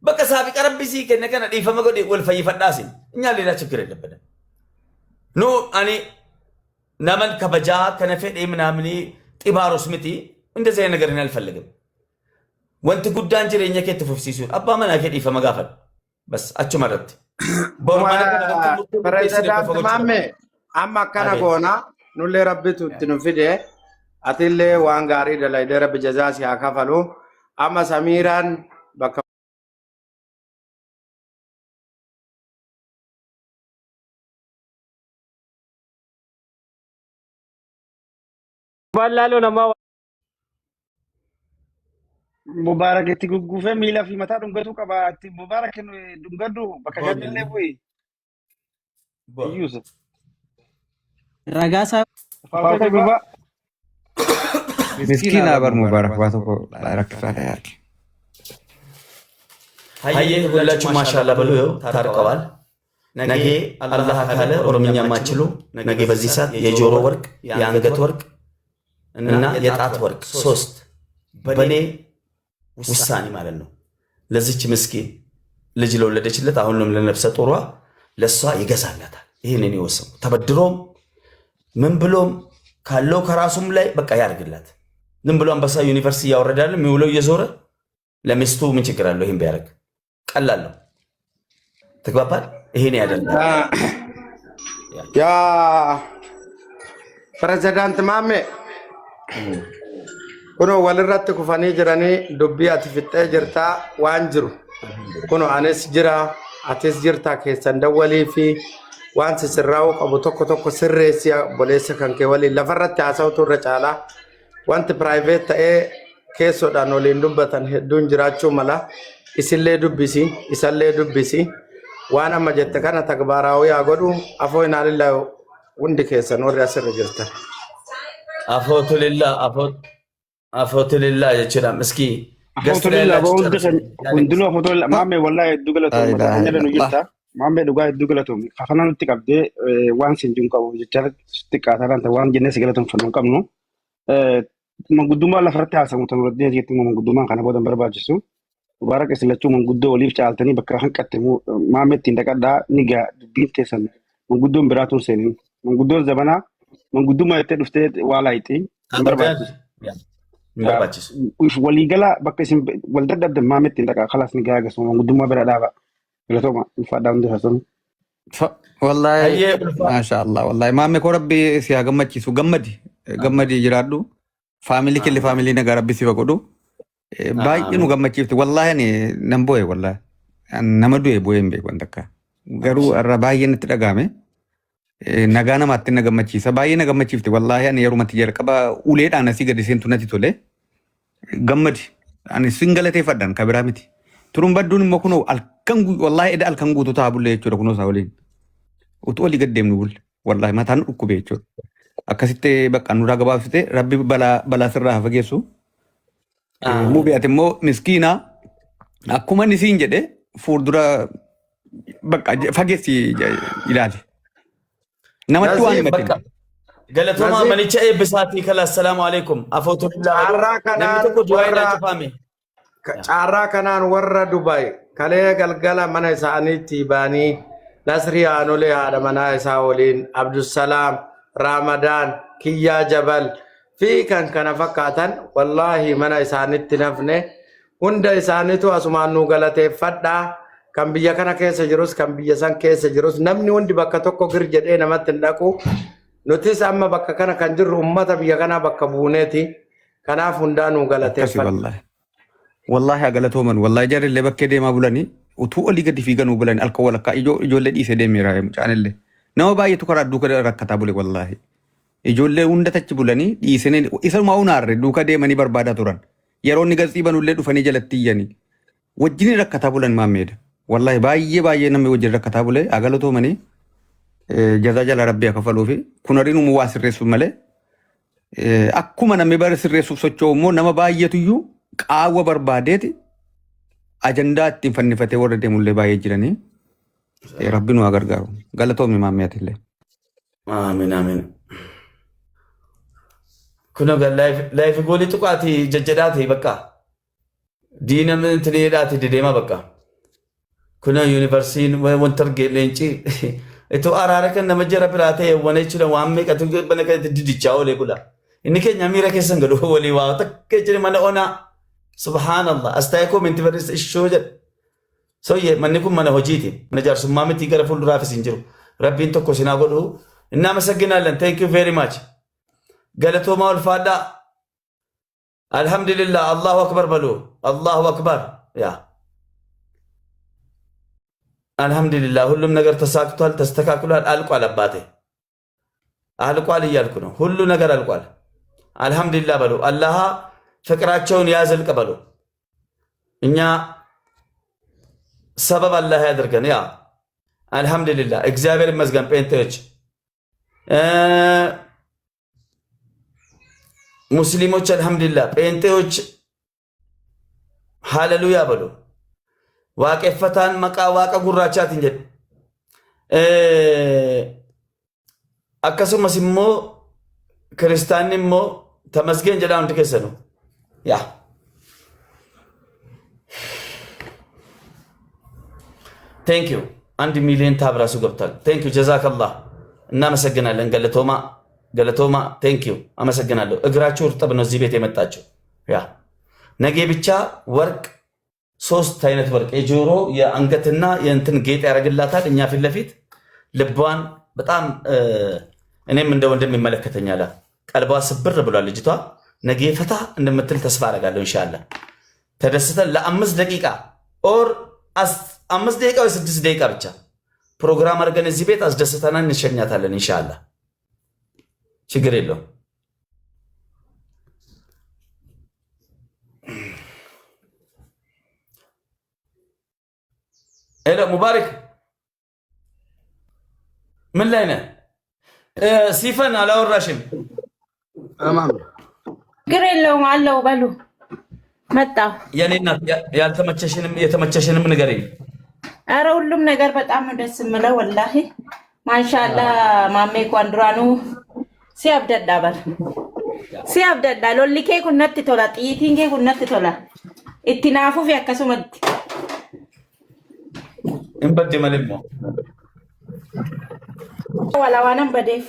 [SPEAKER 2] bakka saabiqa rabbi sii kenne kana dhiifama godhe wal fayyifadhaasin nyaalleedhaa chikkiree dabbadan nu ani naman kabajaa kana fedhee minaamni xibaaros miti እንደዚህ አይነት ነገር አልፈልግም ወንት ጉዳን ጅሬኛ ከት ፍፍሲሱን አባ ማና ከዲ ፈመጋፈል በስ አቹ መረት
[SPEAKER 6] ፕሬዝዳንት ማሜ አማ ከነ ጎና ኑሌ ረብቱ ትንፍዴ አትሌ ዋንጋሪ ደላይ ደረብ ጀዛ ሲያካፈሉ አማ ሰሚራን በከ
[SPEAKER 4] ባላሎ ነማ ሙባረክ እቲ ጉጉፈ ሚላ ፊ መታ ዱንገቱ ቀባ እቲ ሙባረክ ዱንገዱ በከሸደለ ወይ ዩሱፍ
[SPEAKER 7] ረጋሳ
[SPEAKER 4] ፋውተ ጉባ
[SPEAKER 3] مسكين أبر مبارك باتو بارك فالك
[SPEAKER 2] هاي ሁላችሁ ማሻአላ በሉ ታርቀዋል። ነገ አላህ ካለ ኦሮምኛ ማችሉ ነገ በዚህ ሰዓት የጆሮ ወርቅ የአንገት ወርቅ እና የጣት ወርቅ 3 በኔ ውሳኔ ማለት ነው ለዚች ምስኪን ልጅ ለወለደችለት አሁንም ለነፍሰ ጡሯ ለሷ ይገዛላታል። ይሄንን ይወሰው ተበድሮም ምን ብሎም ካለው ከራሱም ላይ በቃ ያርግላት። ምን ብሎ አንበሳ ዩኒቨርሲቲ ያወረዳል የሚውለው እየዞረ ለሚስቱ ምን ችግር አለው? ይሄን ቢያደርግ ቀላል ነው። ተግባባል። ይሄን ያደርጋል።
[SPEAKER 6] ያ ፕሬዝዳንት ማሜ ኩኖ ወልራት ኩፋኒ ጅራኒ ዱቢ አትፍጠ ጅርታ ዋንጅሩ ኩኖ አነስ ጅራ አቴስ ጅርታ ከሰን ደወሊ ፊ ዋንስ ስራው ቀቡ ቶኮ ቶኮ ስሬሲያ ቦሌሰ ከንከ ወሊ ለፈረት ያሳውቱ ረጫላ ዋንት ፕራይቬት ታኤ ኬሶዳን ወሊን ዱበተን ሄዱን ጅራቹ መላ ኢስሌ ዱቢሲ ኢሰሌ ዱቢሲ ዋና መጀተ ከነ ተግባራዊ አጎዱ አፎይና ለላ ወንድ ከሰን ወር ያሰረ ጅርታ
[SPEAKER 2] አፎቱ ሊላ ይችላል። እስኪ
[SPEAKER 4] أفوتو لله بقول دخل كندلو أفوتو لله ما مي والله دوغلتهم مثلا نحن نجتا ما مي دوغا دوغلتهم خفنا نتكاب دي وان سنجون كابو جتر تكاثر أنت وان جنس غلتهم فنون كمنو من قدوما لا فرتها سمو تنردين جيتم من قدوما كان بودن برباجسو وبارك اسلتو من قدو وليف شالتني بكرهن كتمو ما مي تندكا دا نيغا بينتسن من قدوم براتون سنين من قدو زبنا من قدوما يتدفتت والايتي برباجس ولي قلا بكسم ولدد ما مت تندكا خلاص نيغا غسو من قدوما بردا با لتوما فدام دي حسن
[SPEAKER 3] والله ما شاء الله والله ما مي ربي سي غمچي سو غمدي جرادو فاميلي كل فاميلي نغا ربي سي بقدو باي نو غمچي والله ني نمبوي والله نمدو بويم بي كونتكا غرو رباي نتدغامي نغانا ماتنا غمچي سباي نغمچي والله ني يرو متي جرقبا اوليد انا سي غدي سنتو نتي توله غمدي اني سنگلتي فدان كبرامتي تروم بدون مكنو الكنغو والله ادا الكنغو تو تابله يچو كنو ساولين وتولي قدم نقول والله ما تان اكو بيچو اكاسيت بقى نورا غبافته ربي بلا سرها فگيسو مو بياتمو مسكينه اكما نسين جده فوردرا بقى فگيسي يلالي نمتو ان متين
[SPEAKER 2] قالتوما مليچه بساتي كلا السلام عليكم افوتو بالله نمتو دوينا تفامي
[SPEAKER 6] carraa kanaan warra Dubai kalee galgala mana isaaniitti baanii Nasri Aanolee haadha manaa isaa waliin Abdusalaam Ramadaan Kiyyaa Jabal fi kan kana fakkaatan wallahi mana isaaniitti nafne hunda isaaniitu asumaan nu galateeffadhaa kan biyya kana keessa jirus kan biyya san keessa jirus namni hundi bakka tokko gir jedhee namatti hin dhaqu nutis amma bakka kana kan jirru ummata biyya kana bakka buuneeti kanaaf hundaa nu galateeffadhaa.
[SPEAKER 3] والله أقلته من والله جار اللي بكده ما بلاني وتو اللي قد في جنوب بلاني الكوالة كا اللي يسدي ميراي مجان اللي نو باي تكرر دوكا ركعتا بولي والله اللي وندا تجبلاني يسني يسر ما ونار دوكا ده مني بربادة توران يرون نجاسي بنو اللي دفني جلتي يعني وجني ركعتا بولان ما ميد والله باي نمي وجر ركعتا بولي أقلته مني جزاء جل ربي كفلو في كنارينو مواسر رسول مله أكو من نمي بارس رسول سوتشو مو نما باي تيجو قاوة بربادتي أجندات تنفنفتي ورده مولي باي جراني ربي نو أغرغارو غلطو مي ماميات اللي
[SPEAKER 2] آمين كنا قال لايف قولي تقاتي ججداتي بكا دينا من تنيراتي ديما بكا كنا يونيفرسين وانترقي لينشي اتو أرارك انما جرى براتي ونيشنا وامي كتو بنك تدجاو لي كلا إنك نميرا كيسن قلو ولي واو تكجري من أنا سبحان الله استايكو من تفرس الشوجر سويه منكم من هجيتي من جار سمامي تيجر فول رافس انجرو ربي انتو كوسينا قولو انما سجنا لن thank you very much قالتو ما الفادا الحمد لله الله اكبر بلو الله اكبر يا الحمد لله ሁሉም ነገር ተሳክቷል ተስተካክሏል አልቋል አባቴ አልቋል እያልኩ ነው ሁሉ ነገር አልቋል አልহামዱሊላህ በሉ አላህ ፍቅራቸውን ያዘልቅ በሉ እኛ ሰበብ አላህ ያድርገን ያ አልহামዱሊላህ እግዚአብሔር ይመስገን ጴንጤዎች ሙስሊሞች አልሐምዱሊላህ፣ ጴንጤዎች ሃሌሉያ በሉ። waaqeffataan maqaa waaqa gurraachaatiin jedhe. Akkasumas immoo kiristaanni immoo tamasgeen jedhaa hundi keessanu. yaa ቴንክ ዩ 1 ሚሊዮን ታብ ራሱ ገብቷል። ቴንክ ዩ ጀዛከላህ፣ እናመሰግናለን። ገለቶማ ቴንክ ዩ አመሰግናለሁ። እግራችሁ እርጥብ ነው እዚህ ቤት የመጣችሁ። ያ ነገ ብቻ ወርቅ 3 አይነት ወርቅ የጆሮ የአንገትና የእንትን ጌጥ ያደርግላታል። እኛ ፊት ለፊት ልቧን በጣም እኔም እንደ ወንድም ይመለከተኛል። ቀልቧ ስብር ብሏል ልጅቷ። ነገ ፈታ እንደምትል ተስፋ አደርጋለሁ። ኢንሻአላህ ተደስተን ለ5 ደቂቃ ኦር 5 ደቂቃ ወይ 6 ደቂቃ ብቻ ፕሮግራም አድርገን እዚህ ቤት አስደስተና እንሸኛታለን። ኢንሻአላህ ችግር የለውም። ሄሎ ሙባረክ ምን ላይ ነህ? ሲፈን አላወራሽም?
[SPEAKER 1] አማን
[SPEAKER 7] ችግር የለውም አለው። በሉ መጣሁ።
[SPEAKER 2] የኔ እናት ያልተመቸሽንም የተመቸሽንም ንገሪኝ።
[SPEAKER 7] ኧረ ሁሉም ነገር በጣም ነው ደስ የምለው ወላሂ ማሻአላ። ማሜ ኳንድራኑ ሲያብደዳ በር ሲያብደዳ ሎሊኬ ኩነት ቶላ ጥይቲንኬ ኩነት ቶላ ኢትናፉፍ ያከሱመት
[SPEAKER 2] እንበድ መልሞ
[SPEAKER 7] wala wanan badef